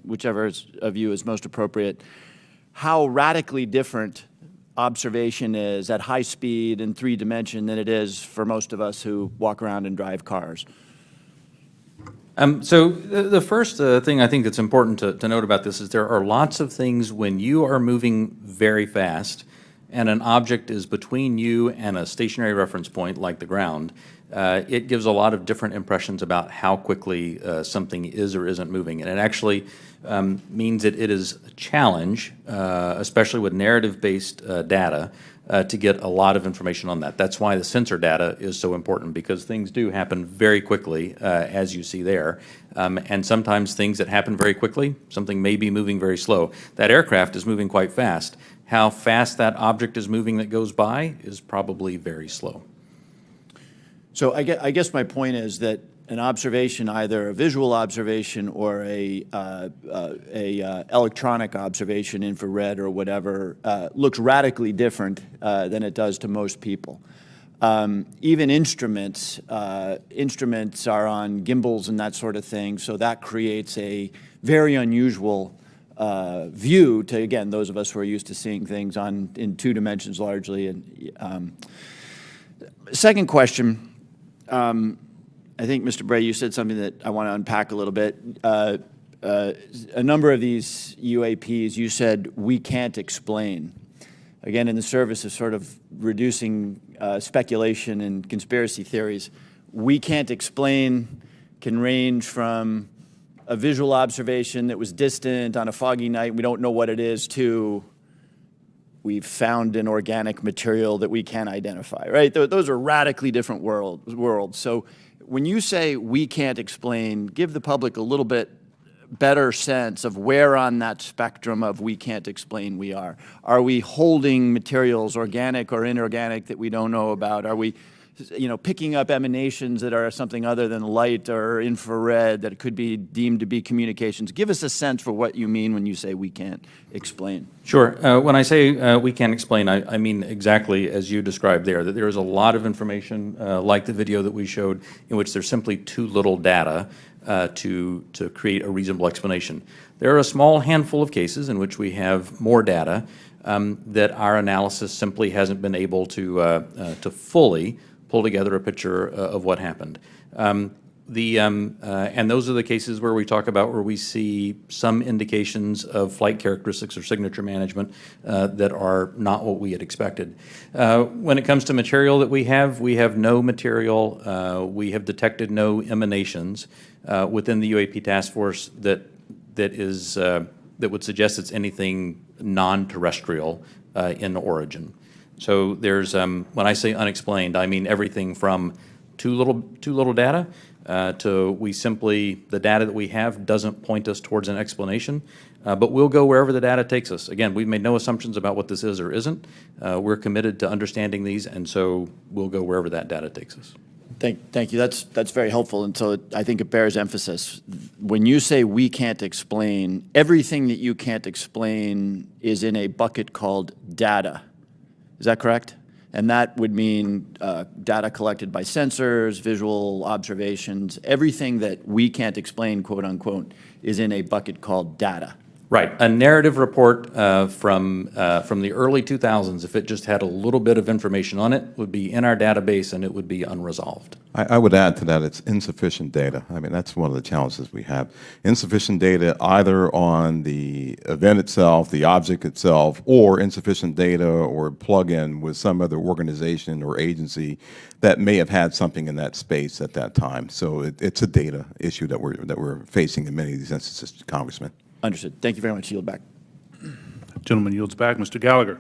whichever of you is most appropriate, how radically different observation is at high speed in 3D than it is for most of us who walk around and drive cars. So the first thing I think that's important to note about this is there are lots of things when you are moving very fast and an object is between you and a stationary reference point like the ground, it gives a lot of different impressions about how quickly something is or isn't moving. And it actually means that it is a challenge, especially with narrative-based data, to get a lot of information on that. That's why the sensor data is so important, because things do happen very quickly, as you see there. And sometimes things that happen very quickly, something may be moving very slow. That aircraft is moving quite fast. How fast that object is moving that goes by is probably very slow. So I guess my point is that an observation, either a visual observation or a electronic observation, infrared or whatever, looks radically different than it does to most people. Even instruments are on gimbals and that sort of thing, so that creates a very unusual view to, again, those of us who are used to seeing things in 2 dimensions largely. And second question. I think, Mr. Bray, you said something that I want to unpack a little bit. A number of these UAPs, you said, we can't explain. Again, in the service of sort of reducing speculation and conspiracy theories, we can't explain can range from a visual observation that was distant on a foggy night, we don't know what it is, to we've found an organic material that we can't identify, right? Those are radically different worlds. So when you say we can't explain, give the public a little bit better sense of where on that spectrum of we can't explain we are. Are we holding materials, organic or inorganic, that we don't know about? Are we, picking up emanations that are something other than light or infrared that could be deemed to be communications? Give us a sense for what you mean when you say we can't explain. Sure. When I say we can't explain, I mean exactly as you described there, that there is a lot of information, like the video that we showed, in which there's simply too little data to create a reasonable explanation. There are a small handful of cases in which we have more data that our analysis simply hasn't been able to fully pull together a picture of what happened. And those are the cases where we talk about where we see some indications of flight characteristics or signature management that are not what we had expected. When it comes to material that we have no material. We have detected no emanations within the UAP task force that would suggest it's anything non-terrestrial in origin. So there's, when I say unexplained, I mean everything from too little data to the data that we have doesn't point us towards an explanation, but we'll go wherever the data takes us. Again, we've made no assumptions about what this is or isn't. We're committed to understanding these, and so we'll go wherever that data takes us. Thank you. That's very helpful, and so I think it bears emphasis. When you say we can't explain, everything that you can't explain is in a bucket called data. Is that correct? And that would mean data collected by sensors, visual observations, everything that we can't explain, quote unquote, is in a bucket called data. Right. A narrative report from the early 2000s, if it just had a little bit of information on it, would be in our database and it would be unresolved. I would add to that, it's insufficient data. I mean, that's one of the challenges we have. Insufficient data either on the event itself, the object itself, or insufficient data or plug-in with some other organization or agency that may have had something in that space at that time. So it's a data issue that we're facing in many of these instances, Congressman. Understood. Thank you very much. Yield back. Gentleman yields back. Mr. Gallagher.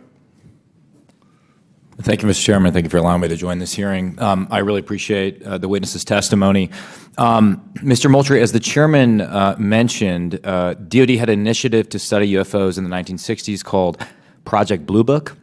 Thank you, Mr. Chairman. Thank you for allowing me to join this hearing. I really appreciate the witness's testimony. Mr. Moultrie, as the chairman mentioned, DoD had an initiative to study UFOs in the 1960s called Project Blue Book.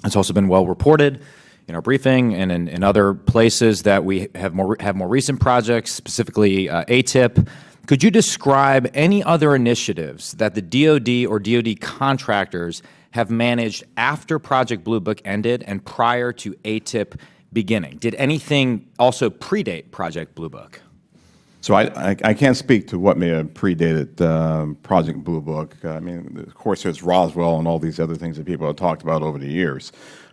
It's also been well reported in our briefing and in other places that we have more recent projects, specifically ATIP. Could you describe any other initiatives that the DoD or DoD contractors have managed after Project Blue Book ended and prior to ATIP beginning? Did anything also predate Project Blue Book? So I can't speak to what may have predated Project Blue Book. I mean, of course, there's Roswell and all these other things that people have talked about over the years.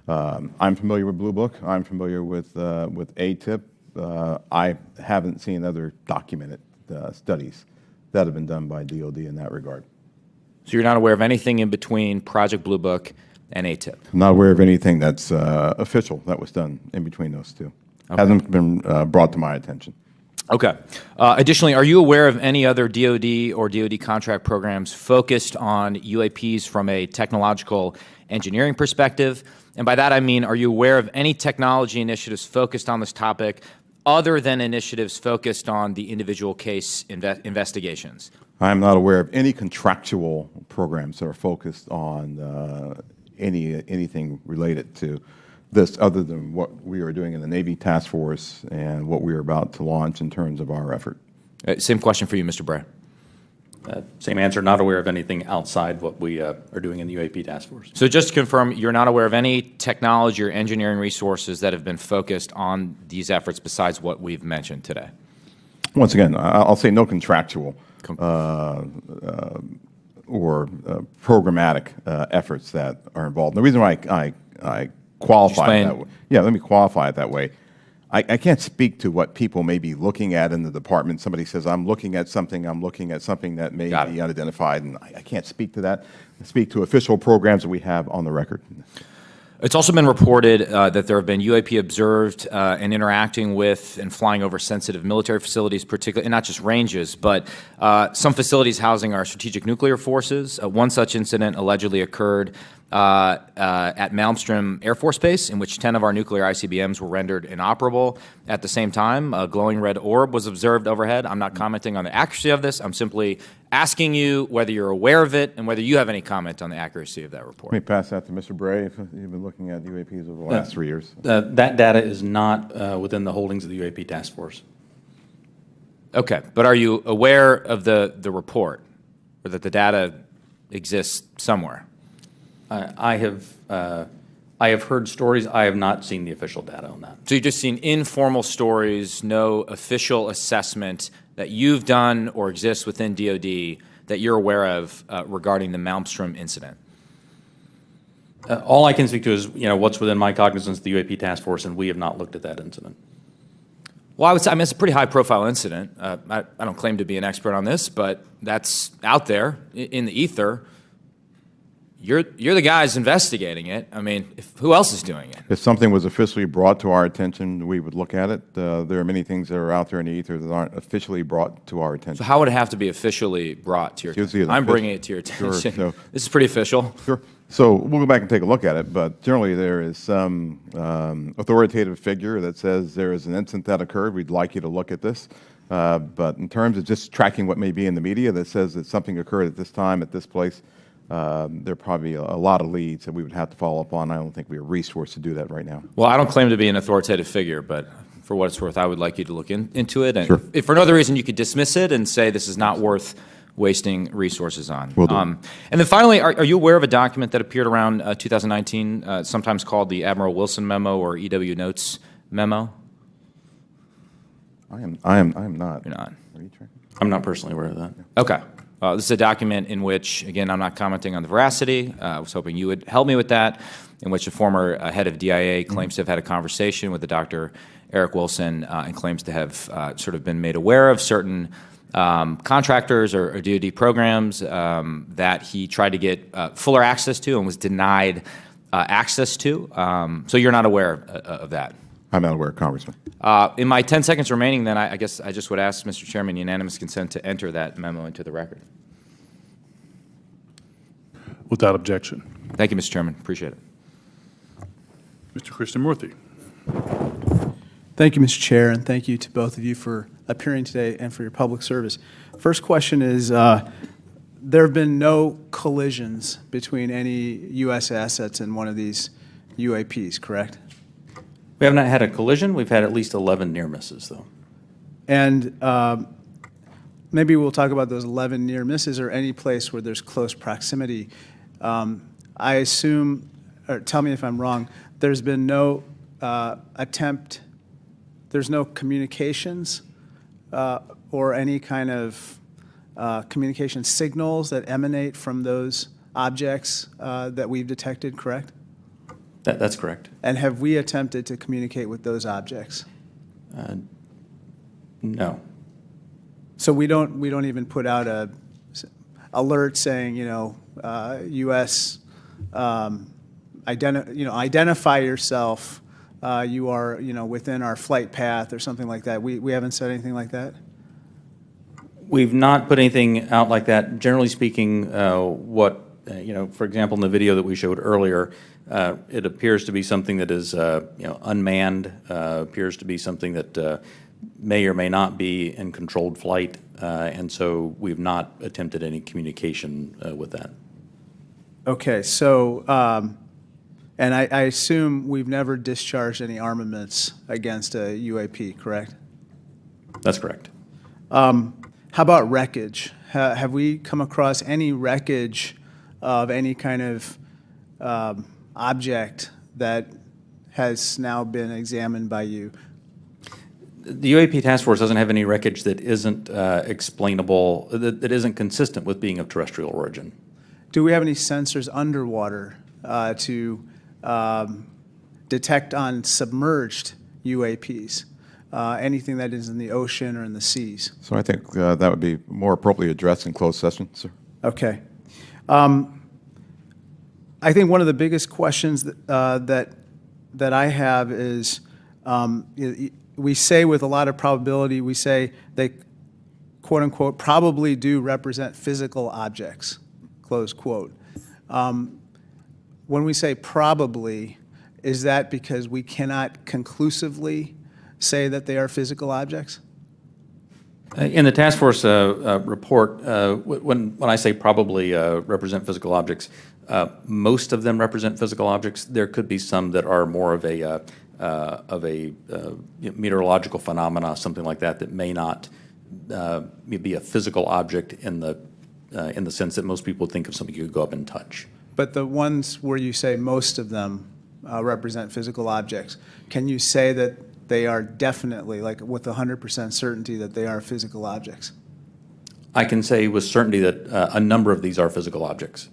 I'm familiar with Blue Book. I'm familiar with ATIP. I haven't seen other documented studies that have been done by DoD in that regard. So you're not aware of anything in between Project Blue Book and ATIP? I'm not aware of anything that's official that was done in between those two. Okay. Hasn't been brought to my attention. Okay. Additionally, are you aware of any other DoD or DoD contract programs focused on UAPs from a technological engineering perspective? And by that I mean, are you aware of any technology initiatives focused on this topic other than initiatives focused on the individual case investigations? I am not aware of any contractual programs that are focused on anything related to this other than what we are doing in the Navy Task Force and what we are about to launch in terms of our effort. Same question for you, Mr. Bray. Same answer, not aware of anything outside what we are doing in the UAP Task Force. So just to confirm, you're not aware of any technology or engineering resources that have been focused on these efforts besides what we've mentioned today? Once again, I'll say no contractual or programmatic efforts that are involved. The reason why I qualify it that way, let me qualify it that way. I can't speak to what people may be looking at in the department. Somebody says, I'm looking at something that may be unidentified, and I can't speak to that. I speak to official programs that we have on the record. It's also been reported that there have been UAP observed and interacting with and flying over sensitive military facilities, particularly, and not just ranges, but some facilities housing our strategic nuclear forces. One such incident allegedly occurred at Malmstrom Air Force Base, in which 10 of our nuclear ICBMs were rendered inoperable. At the same time, a glowing red orb was observed overhead. I'm not commenting on the accuracy of this. I'm simply asking you whether you're aware of it and whether you have any comment on the accuracy of that report. Let me pass that to Mr. Bray, if you've been looking at UAPs over the last 3 years. That data is not within the holdings of the UAP Task Force. Okay, but are you aware of the report, or that the data exists somewhere? I have heard stories. I have not seen the official data on that. So you've just seen informal stories, no official assessment that you've done or exists within DoD that you're aware of regarding the Malmstrom incident? All I can speak to is what's within my cognizance, the UAP Task Force, and we have not looked at that incident. Well, I would say, it's a pretty high-profile incident. I don't claim to be an expert on this, but that's out there in the ether. You're the guys investigating it. I mean, who else is doing it? If something was officially brought to our attention, we would look at it. There are many things that are out there in the ether that aren't officially brought to our attention. So how would it have to be officially brought to your attention? I'm bringing it to your attention. Sure, this is pretty official. Sure. So we'll go back and take a look at it, but generally there is some authoritative figure that says there is an incident that occurred. We'd like you to look at this. But in terms of just tracking what may be in the media that says that something occurred at this time, at this place, there are probably a lot of leads that we would have to follow up on. I don't think we are resourced to do that right now. Well, I don't claim to be an authoritative figure, but for what it's worth, I would like you to look into it. And Sure. if for no other reason, you could dismiss it and say this is not worth wasting resources on. Will do. And then finally, are you aware of a document that appeared around 2019, sometimes called the Admiral Wilson Memo or EW Notes Memo? I am not. You're not. Are you tracking? I'm not personally aware of that. Okay. This is a document in which, again, I'm not commenting on the veracity. I was hoping you would help me with that, in which a former head of DIA claims to have had a conversation with the Dr. Eric Wilson and claims to have sort of been made aware of certain contractors or DoD programs that he tried to get fuller access to and was denied access to. So you're not aware of that? I'm not aware, Congressman. In my 10 seconds remaining, then, I guess I just would ask, Mr. Chairman, unanimous consent to enter that memo into the record. Without objection. Thank you, Mr. Chairman. Appreciate it. Mr. Krishnamurthy. Thank you, Mr. Chair, and thank you to both of you for appearing today and for your public service. First question is, there have been no collisions between any U.S. assets in one of these UAPs, correct? We have not had a collision. We've had at least 11 near misses, though. And maybe we'll talk about those 11 near misses or any place where there's close proximity. I assume, or tell me if I'm wrong, there's been no attempt, there's no communications or any kind of communication signals that emanate from those objects that we've detected, correct? That's correct. And have we attempted to communicate with those objects? No. So we don't even put out a alert saying, U.S. Identify yourself. You are, within our flight path or something like that. We haven't said anything like that. We've not put anything out like that. Generally speaking, for example, in the video that we showed earlier, it appears to be something that is, unmanned, appears to be something that may or may not be in controlled flight, and so we've not attempted any communication with that. Okay, so, and I assume we've never discharged any armaments against a UAP, correct? That's correct. How about wreckage? Have we come across any wreckage of any kind of object that has now been examined by you? The UAP task force doesn't have any wreckage that isn't explainable, that isn't consistent with being of terrestrial origin. Do we have any sensors underwater to detect on submerged UAPs? Anything that is in the ocean or in the seas? So I think that would be more appropriately addressed in closed session, sir. Okay. I think one of the biggest questions that I have is, we say with a lot of probability, we say they, quote unquote, probably do represent physical objects, close quote. When we say probably, is that because we cannot conclusively say that they are physical objects? In the task force report, when I say probably represent physical objects, most of them represent physical objects. There could be some that are more of a meteorological phenomena, something like that, that may not be a physical object in the sense that most people think of something you could go up and touch. But the ones where you say most of them represent physical objects, can you say that they are definitely, like with 100% certainty, that they are physical objects? I can say with certainty that a number of these are physical objects.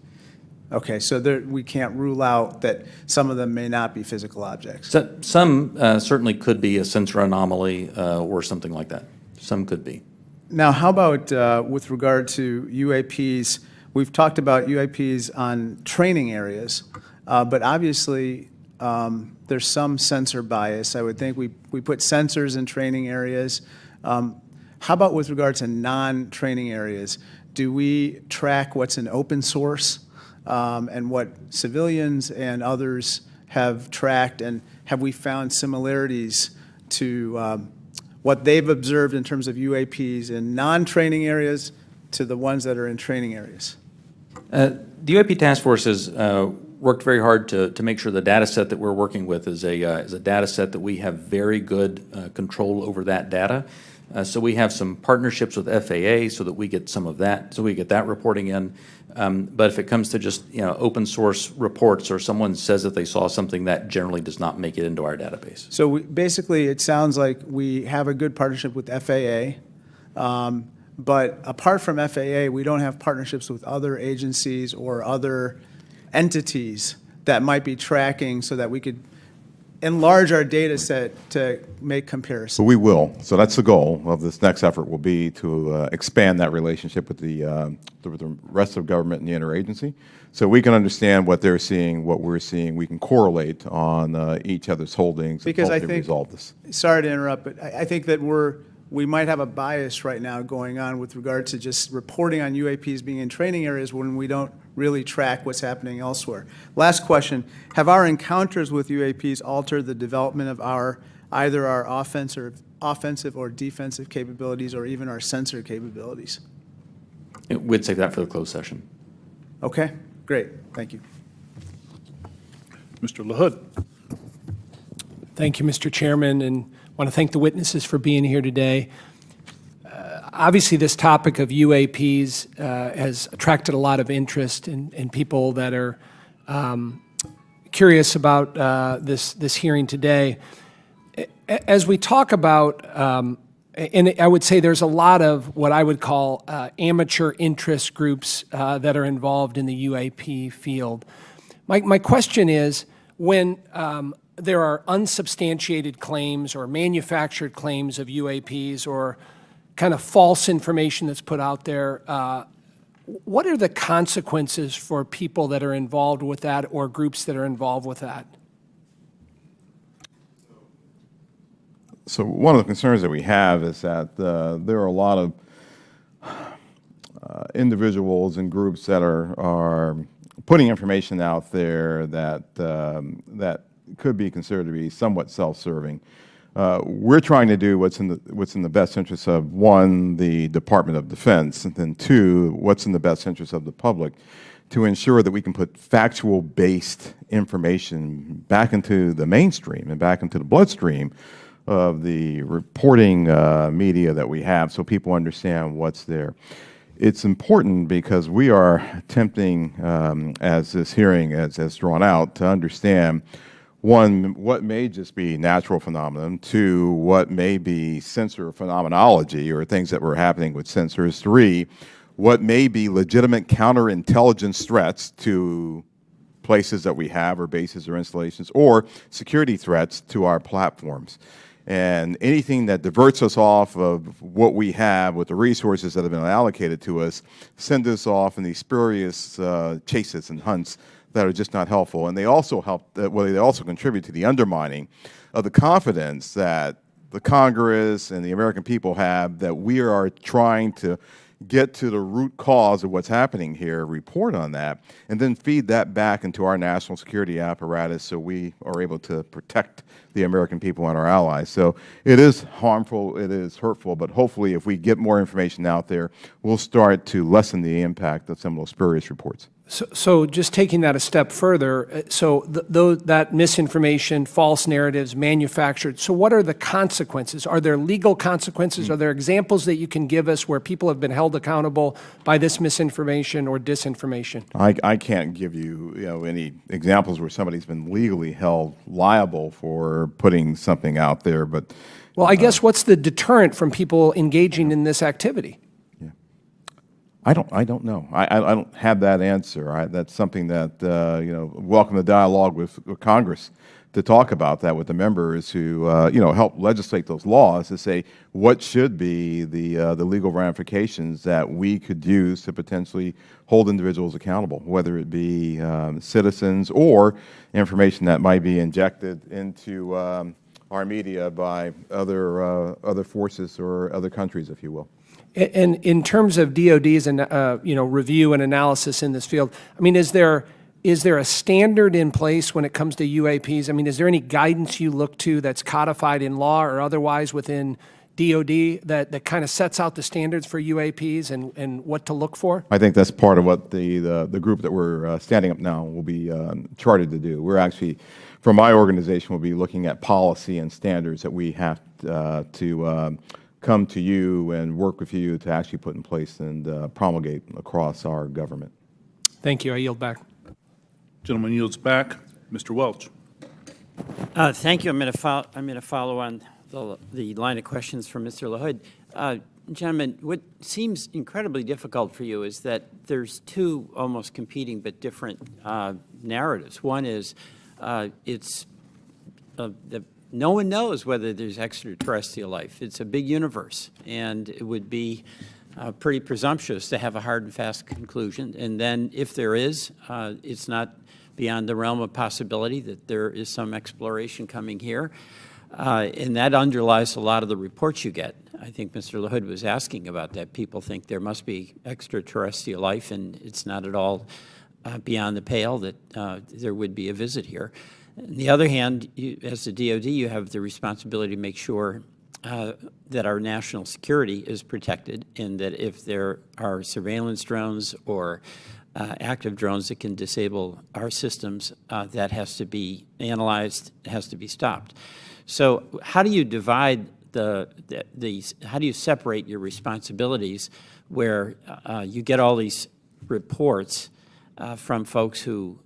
Okay, so we can't rule out that some of them may not be physical objects. So, some certainly could be a sensor anomaly or something like that. Some could be. Now, how about with regard to UAPs? We've talked about UAPs on training areas, but obviously there's some sensor bias. I would think we put sensors in training areas. How about with regard to non-training areas? Do we track what's in open source and what civilians and others have tracked? And have we found similarities to what they've observed in terms of UAPs in non-training areas to the ones that are in training areas? The UAP task force has worked very hard to make sure the data set that we're working with is a data set that we have very good control over that data. So we have some partnerships with FAA so that we get some of that, so we get that reporting in. But if it comes to just open source reports or someone says that they saw something, that generally does not make it into our database. So basically, it sounds like we have a good partnership with FAA. But apart from FAA, we don't have partnerships with other agencies or other entities that might be tracking so that we could enlarge our data set to make comparisons. So we will. So that's the goal of this next effort, will be to expand that relationship with the rest of government and the interagency, so we can understand what they're seeing, what we're seeing. We can correlate on each other's holdings Because and I hopefully think, resolve this. sorry to interrupt, but I think that we might have a bias right now going on with regard to just reporting on UAPs being in training areas when we don't really track what's happening elsewhere. Last question, have our encounters with UAPs altered the development of either our offensive or defensive capabilities or even our sensor capabilities? We'd take that for the closed session. Okay, great, thank you. Mr. LaHood. Thank you, Mr. Chairman, and want to thank the witnesses for being here today. Obviously, this topic of UAPs has attracted a lot of interest in people that are curious about this hearing today. As we talk about, and I would say there's a lot of what I would call amateur interest groups that are involved in the UAP field. My question is, when there are unsubstantiated claims or manufactured claims of UAPs or kind of false information that's put out there, what are the consequences for people that are involved with that or groups that are involved with that? So one of the concerns that we have is that there are a lot of individuals and groups that are putting information out there that could be considered to be somewhat self-serving. We're trying to do what's in the best interest of, one, the Department of Defense, and then two, what's in the best interest of the public, to ensure that we can put factual-based information back into the mainstream and back into the bloodstream of the reporting media that we have, so people understand what's there. It's important because we are attempting, as this hearing has drawn out, to understand, one, what may just be natural phenomenon, two, what may be sensor phenomenology or things that were happening with sensors, three, what may be legitimate counterintelligence threats to places that we have or bases or installations, or security threats to our platforms. And anything that diverts us off of what we have with the resources that have been allocated to us, send us off in these spurious chases and hunts that are just not helpful. And they also they also contribute to the undermining of the confidence that the Congress and the American people have that we are trying to get to the root cause of what's happening here, report on that, and then feed that back into our national security apparatus so we are able to protect the American people and our allies. So it is harmful, it is hurtful, but hopefully if we get more information out there, we'll start to lessen the impact of some of those spurious reports. So just taking that a step further, so that misinformation, false narratives, manufactured, so what are the consequences? Are there legal consequences? Are there examples that you can give us where people have been held accountable by this misinformation or disinformation? I can't give you, any examples where somebody's been legally held liable for putting something out there, but... Well, I guess what's the deterrent from people engaging in this activity? I don't know. I don't have that answer. That's something that, welcome the dialogue with Congress to talk about that with the members who, help legislate those laws to say what should be the legal ramifications that we could use to potentially hold individuals accountable, whether it be citizens or information that might be injected into our media by other forces or other countries, if you will. And in terms of DOD's review and analysis in this field, I mean, is there a standard in place when it comes to UAPs? I mean, is there any guidance you look to that's codified in law or otherwise within DOD that kind of sets out the standards for UAPs and what to look for? I think that's part of what the group that we're standing up now will be chartered to do. We're actually, from my organization, we'll be looking at policy and standards that we have to come to you and work with you to actually put in place and promulgate across our government. Thank you. I yield back. Gentleman yields back. Mr. Welch. Thank you. I'm going to follow on the line of questions from Mr. LaHood. Gentlemen, what seems incredibly difficult for you is that there's two almost competing but different narratives. One is no one knows whether there's extraterrestrial life. It's a big universe, and it would be pretty presumptuous to have a hard and fast conclusion. And then if there is, it's not beyond the realm of possibility that there is some exploration coming here. And that underlies a lot of the reports you get. I think Mr. LaHood was asking about that. People think there must be extraterrestrial life, and it's not at all beyond the pale that there would be a visit here. On the other hand, as the DoD, you have the responsibility to make sure that our national security is protected, and that if there are surveillance drones or active drones that can disable our systems, that has to be analyzed, has to be stopped. So how do you divide how do you separate your responsibilities where you get all these reports from folks who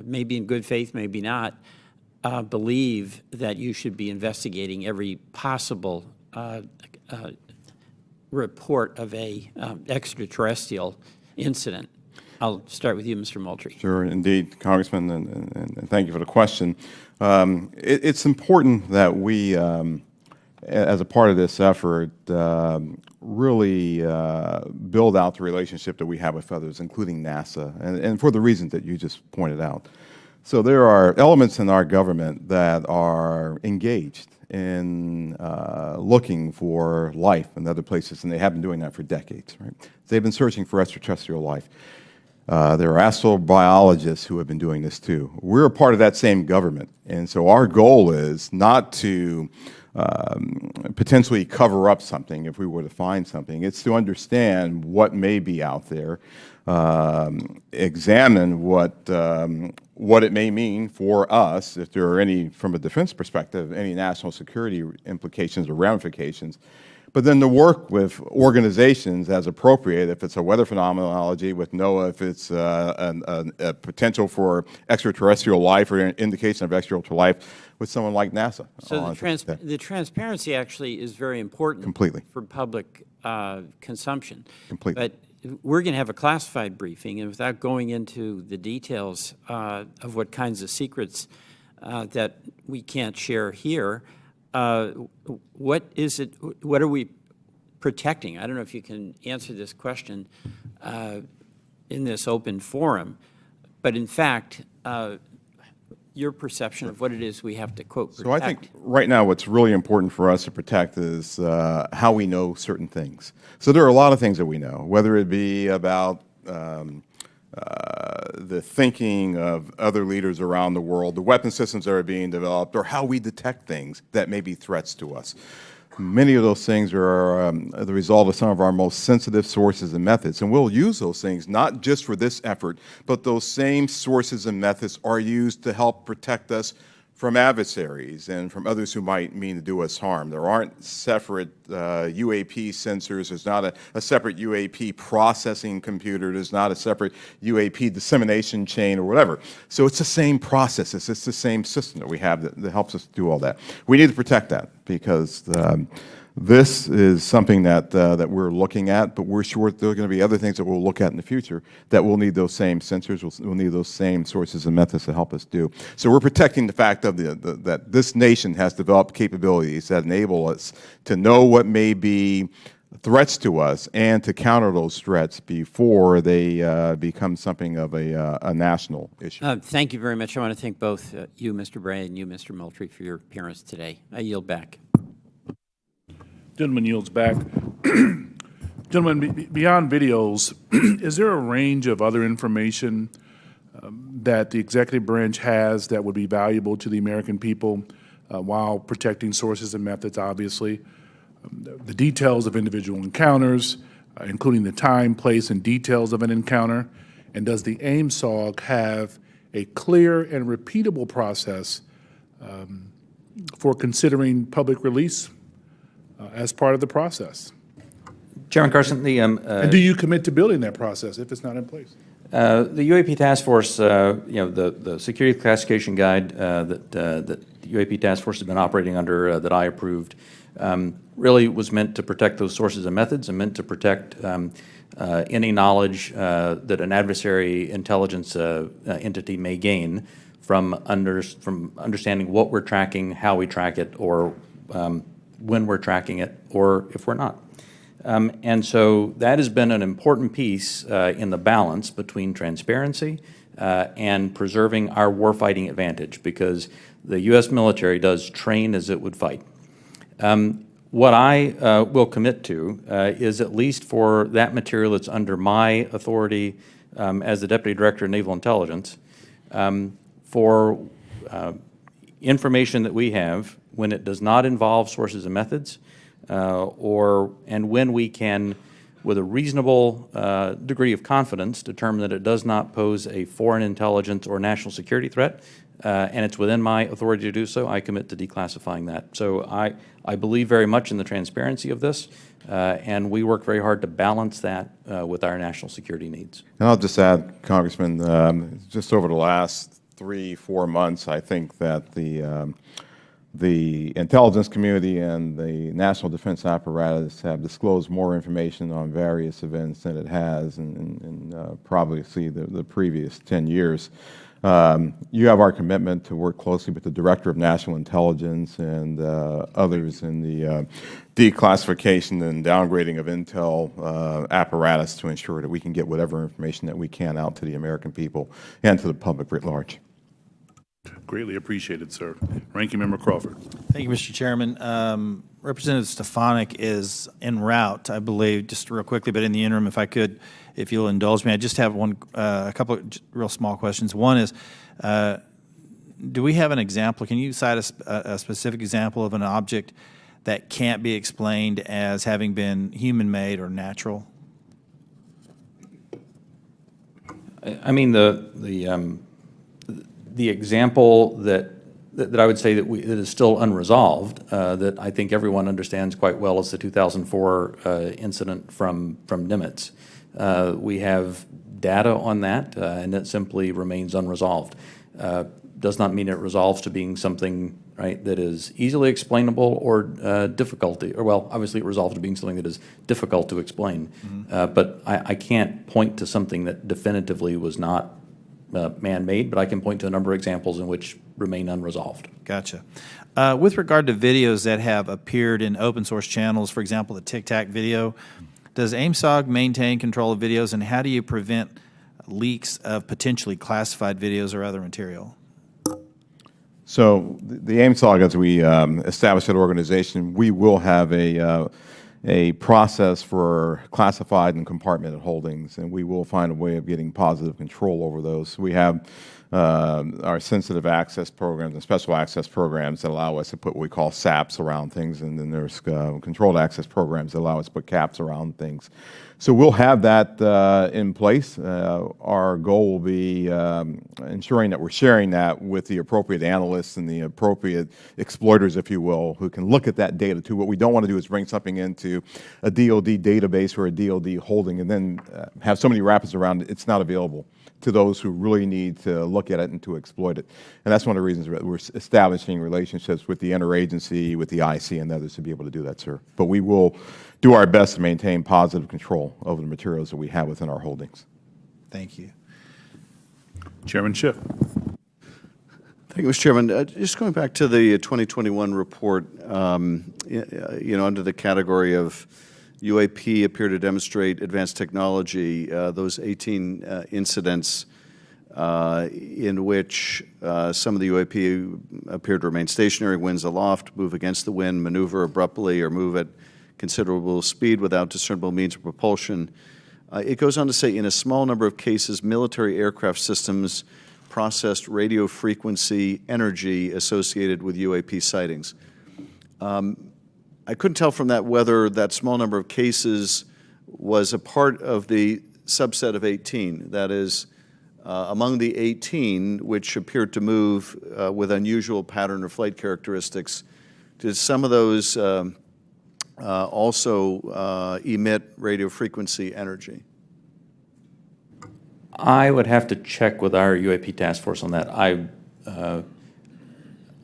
maybe in good faith, maybe not, believe that you should be investigating every possible report of a extraterrestrial incident? I'll start with you, Mr. Moultrie. Sure, indeed, Congressman, and thank you for the question. It's important that we, as a part of this effort, really build out the relationship that we have with others, including NASA, and for the reasons that you just pointed out. So there are elements in our government that are engaged in looking for life in other places, and they have been doing that for decades, right? They've been searching for extraterrestrial life. There are astrobiologists who have been doing this too. We're a part of that same government, and so our goal is not to potentially cover up something if we were to find something. It's to understand what may be out there, examine what it may mean for us, if there are any, from a defense perspective, any national security implications or ramifications, but then to work with organizations as appropriate, if it's a weather phenomenology with NOAA, if it's a potential for extraterrestrial life or an indication of extraterrestrial life with someone like NASA. So the transparency actually is very important. Completely. For public consumption. Completely. But we're going to have a classified briefing, and without going into the details of what kinds of secrets that we can't share here, what is it? What are we protecting? I don't know if you can answer this question in this open forum, but in fact, your perception of what it is we have to, quote, protect. So I think right now what's really important for us to protect is how we know certain things. So there are a lot of things that we know, whether it be about the thinking of other leaders around the world, the weapon systems that are being developed, or how we detect things that may be threats to us. Many of those things are the result of some of our most sensitive sources and methods, and we'll use those things not just for this effort, but those same sources and methods are used to help protect us from adversaries and from others who might mean to do us harm. There aren't separate UAP sensors. There's not a separate UAP processing computer. There's not a separate UAP dissemination chain or whatever. So it's the same process. It's the same system that we have that helps us do all that. We need to protect that because this is something that we're looking at, but we're sure there are going to be other things that we'll look at in the future that will need those same sensors, we'll need those same sources and methods to help us do. So we're protecting the fact of that this nation has developed capabilities that enable us to know what may be threats to us and to counter those threats before they become something of a national issue. Thank you very much. I want to thank both you, Mr. Bray, and you, Mr. Moultrie, for your appearance today. I yield back. Gentleman yields back. Gentlemen, beyond videos, is there a range of other information that the executive branch has that would be valuable to the American people while protecting sources and methods, obviously? The details of individual encounters, including the time, place, and details of an encounter. And does the AIMSOG have a clear and repeatable process for considering public release as part of the process? Chairman Carson, And do you commit to building that process if it's not in place? the UAP Task Force, the security classification guide that the UAP Task Force has been operating under that I approved really was meant to protect those sources and methods and meant to protect any knowledge that an adversary intelligence entity may gain from understanding what we're tracking, how we track it, or when we're tracking it, or if we're not. And so that has been an important piece in the balance between transparency and preserving our warfighting advantage, because the U.S. military does train as it would fight. What I will commit to is, at least for that material that's under my authority as the Deputy Director of Naval Intelligence, for information that we have when it does not involve sources and methods, and when we can, with a reasonable degree of confidence, determine that it does not pose a foreign intelligence or national security threat, and it's within my authority to do so, I commit to declassifying that. So I believe very much in the transparency of this, and we work very hard to balance that with our national security needs. And I'll just add, Congressman, just over the last 3-4 months, I think that the intelligence community and the national defense apparatus have disclosed more information on various events than it has in probably the previous 10 years. You have our commitment to work closely with the Director of National Intelligence and others in the declassification and downgrading of intel apparatus to ensure that we can get whatever information that we can out to the American people and to the public writ large. Greatly appreciated, sir. Ranking Member Crawford. Thank you, Mr. Chairman. Representative Stefanik is en route, I believe, just real quickly, but in the interim, if I could, if you'll indulge me, I just have a couple of real small questions. One is, do we have an example? Can you cite a specific example of an object that can't be explained as having been human-made or natural? I mean, the example that I would say that is still unresolved, that I think everyone understands quite well, is the 2004 incident from Nimitz. We have data on that, and it simply remains unresolved. Does not mean it resolves to being something, right, that is easily explainable or well, obviously it resolves to being something that is difficult to explain. But I can't point to something that definitively was not man-made, but I can point to a number of examples in which remain unresolved. Gotcha. With regard to videos that have appeared in open source channels, for example, the Tic Tac video, does AIMSOG maintain control of videos, and how do you prevent leaks of potentially classified videos or other material? So the AIMSOG, as we establish that organization, we will have a process for classified and compartmented holdings, and we will find a way of getting positive control over those. We have our sensitive access programs and special access programs that allow us to put what we call SAPs around things, and then there's controlled access programs that allow us to put caps around things. So we'll have that in place. Our goal will be ensuring that we're sharing that with the appropriate analysts and the appropriate exploiters, if you will, who can look at that data too. What we don't want to do is bring something into a DoD database or a DoD holding and then have so many wrappers around it, it's not available to those who really need to look at it and to exploit it. And that's one of the reasons we're establishing relationships with the interagency, with the IC and others to be able to do that, sir. But we will do our best to maintain positive control over the materials that we have within our holdings. Thank you. Chairman Schiff. Thank you, Mr. Chairman. Just going back to the 2021 report, under the category of UAP appear to demonstrate advanced technology, those 18 incidents in which some of the UAP appear to remain stationary, winds aloft, move against the wind, maneuver abruptly, or move at considerable speed without discernible means of propulsion. It goes on to say, in a small number of cases, military aircraft systems processed radio frequency energy associated with UAP sightings. I couldn't tell from that whether that small number of cases was a part of the subset of 18, that is, among the 18 which appeared to move with unusual pattern or flight characteristics, did some of those also emit radio frequency energy? I would have to check with our UAP task force on that.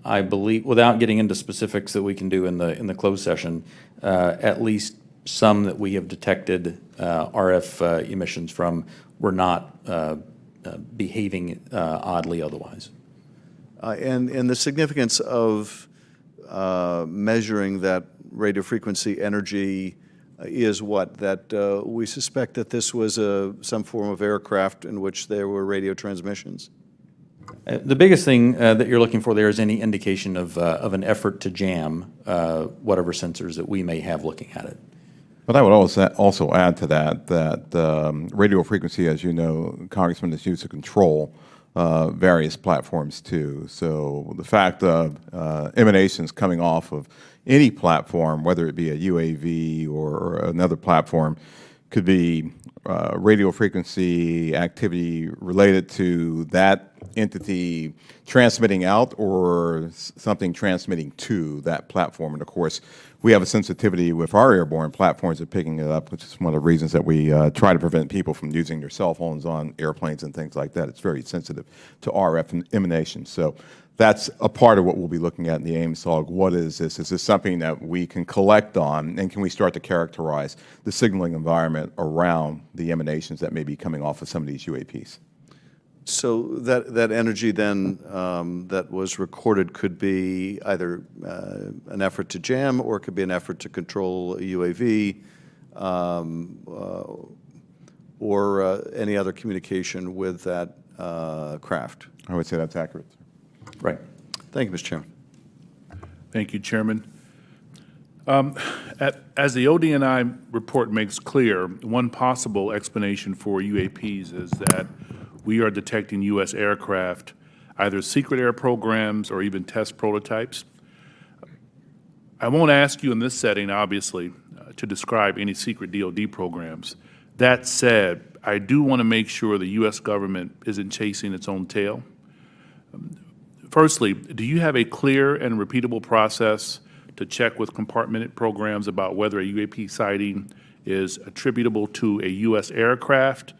I believe, without getting into specifics that we can do in the closed session, at least some that we have detected RF emissions from were not behaving oddly otherwise. And the significance of measuring that radio frequency energy is what? That we suspect that this was some form of aircraft in which there were radio transmissions? The biggest thing that you're looking for there is any indication of an effort to jam whatever sensors that we may have looking at it. But I would also add to that radio frequency, as you know, Congressman, is used to control various platforms too. So the fact of emanations coming off of any platform, whether it be a UAV or another platform, could be radio frequency activity related to that entity transmitting out or something transmitting to that platform. And of course, we have a sensitivity with our airborne platforms of picking it up, which is one of the reasons that we try to prevent people from using their cell phones on airplanes and things like that. It's very sensitive to RF emanations. So that's a part of what we'll be looking at in the AIMSOG. What is this? Is this something that we can collect on, and can we start to characterize the signaling environment around the emanations that may be coming off of some of these UAPs? So that energy then that was recorded could be either an effort to jam, or it could be an effort to control a UAV, or any other communication with that craft. I would say that's accurate. Right. Thank you, Mr. Chairman. Thank you, Chairman. As the ODNI report makes clear, one possible explanation for UAPs is that we are detecting U.S. aircraft, either secret air programs or even test prototypes. I won't ask you in this setting, obviously, to describe any secret DoD programs. That said, I do want to make sure the U.S. government isn't chasing its own tail. Firstly, do you have a clear and repeatable process to check with compartmented programs about whether a UAP sighting is attributable to a U.S. aircraft?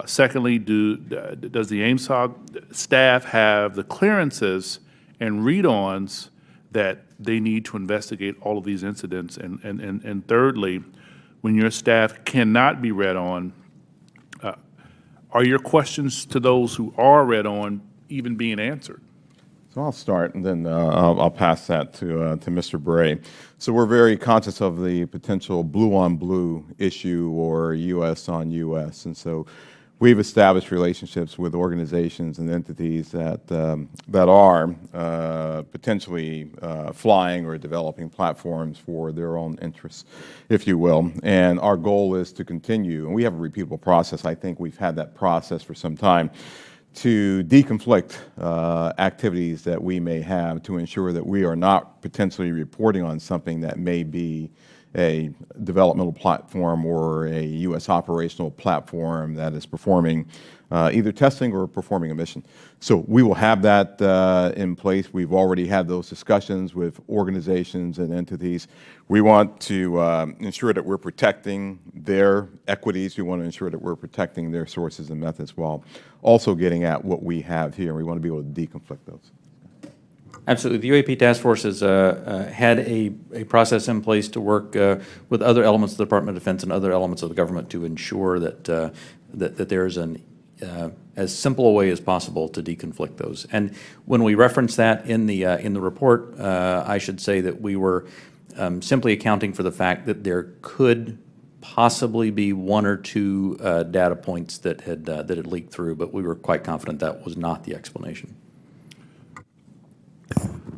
Secondly, does the AIMSOG staff have the clearances and read-ons that they need to investigate all of these incidents? And thirdly, when your staff cannot be read on, are your questions to those who are read on even being answered? So I'll start, and then I'll pass that to Mr. Bray. So we're very conscious of the potential blue-on-blue issue or U.S. on U.S., and so we've established relationships with organizations and entities that are potentially flying or developing platforms for their own interests, if you will. And our goal is to continue, and we have a repeatable process. I think we've had that process for some time, to deconflict activities that we may have to ensure that we are not potentially reporting on something that may be a developmental platform or a U.S. operational platform that is performing either testing or performing a mission. So we will have that in place. We've already had those discussions with organizations and entities. We want to ensure that we're protecting their equities. We want to ensure that we're protecting their sources and methods while also getting at what we have here. We want to be able to deconflict those. Absolutely. The UAP Task Force has had a process in place to work with other elements of the Department of Defense and other elements of the government to ensure that that there's as simple a way as possible to deconflict those. And when we reference that in the report, I should say that we were simply accounting for the fact that there could possibly be one or two data points that had leaked through, but we were quite confident that was not the explanation.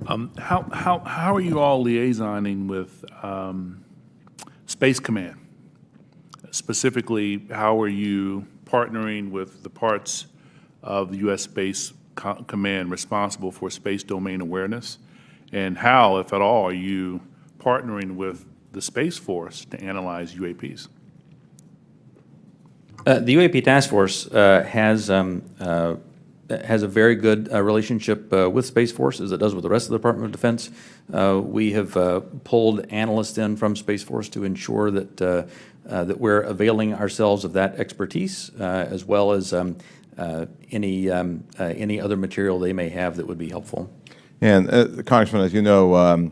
How are you all liaisoning with Space Command? Specifically, how are you partnering with the parts of the U.S. Space Command responsible for space domain awareness? And how, if at all, are you partnering with the Space Force to analyze UAPs? The UAP Task Force has a very good relationship with Space Force, as it does with the rest of the Department of Defense. We have pulled analysts in from Space Force to ensure that that we're availing ourselves of that expertise, as well as any other material they may have that would be helpful. And Congressman, as you know,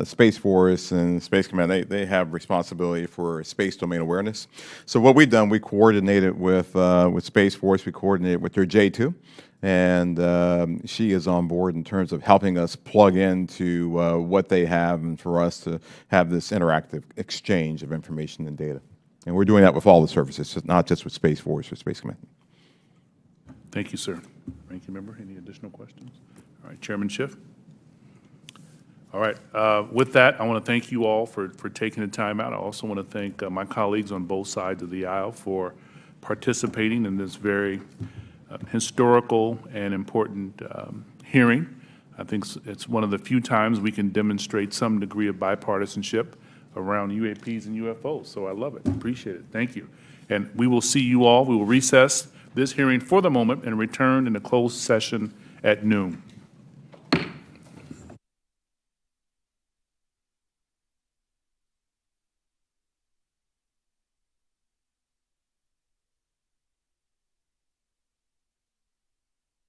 Space Force and Space Command, they have responsibility for space domain awareness. So what we've done, we coordinated with Space Force, we coordinated with their J2, and she is on board in terms of helping us plug into what they have and for us to have this interactive exchange of information and data. And we're doing that with all the services, not just with Space Force or Space Command. Thank you, sir. Ranking member, any additional questions? All right, Chairman Schiff? All right, with that, I want to thank you all for taking the time out. I also want to thank my colleagues on both sides of the aisle for participating in this very historical and important hearing. I think it's one of the few times we can demonstrate some degree of bipartisanship around UAPs and UFOs, so I love it. Appreciate it. Thank you. And we will see you all. We will recess this hearing for the moment and return in a closed session at noon.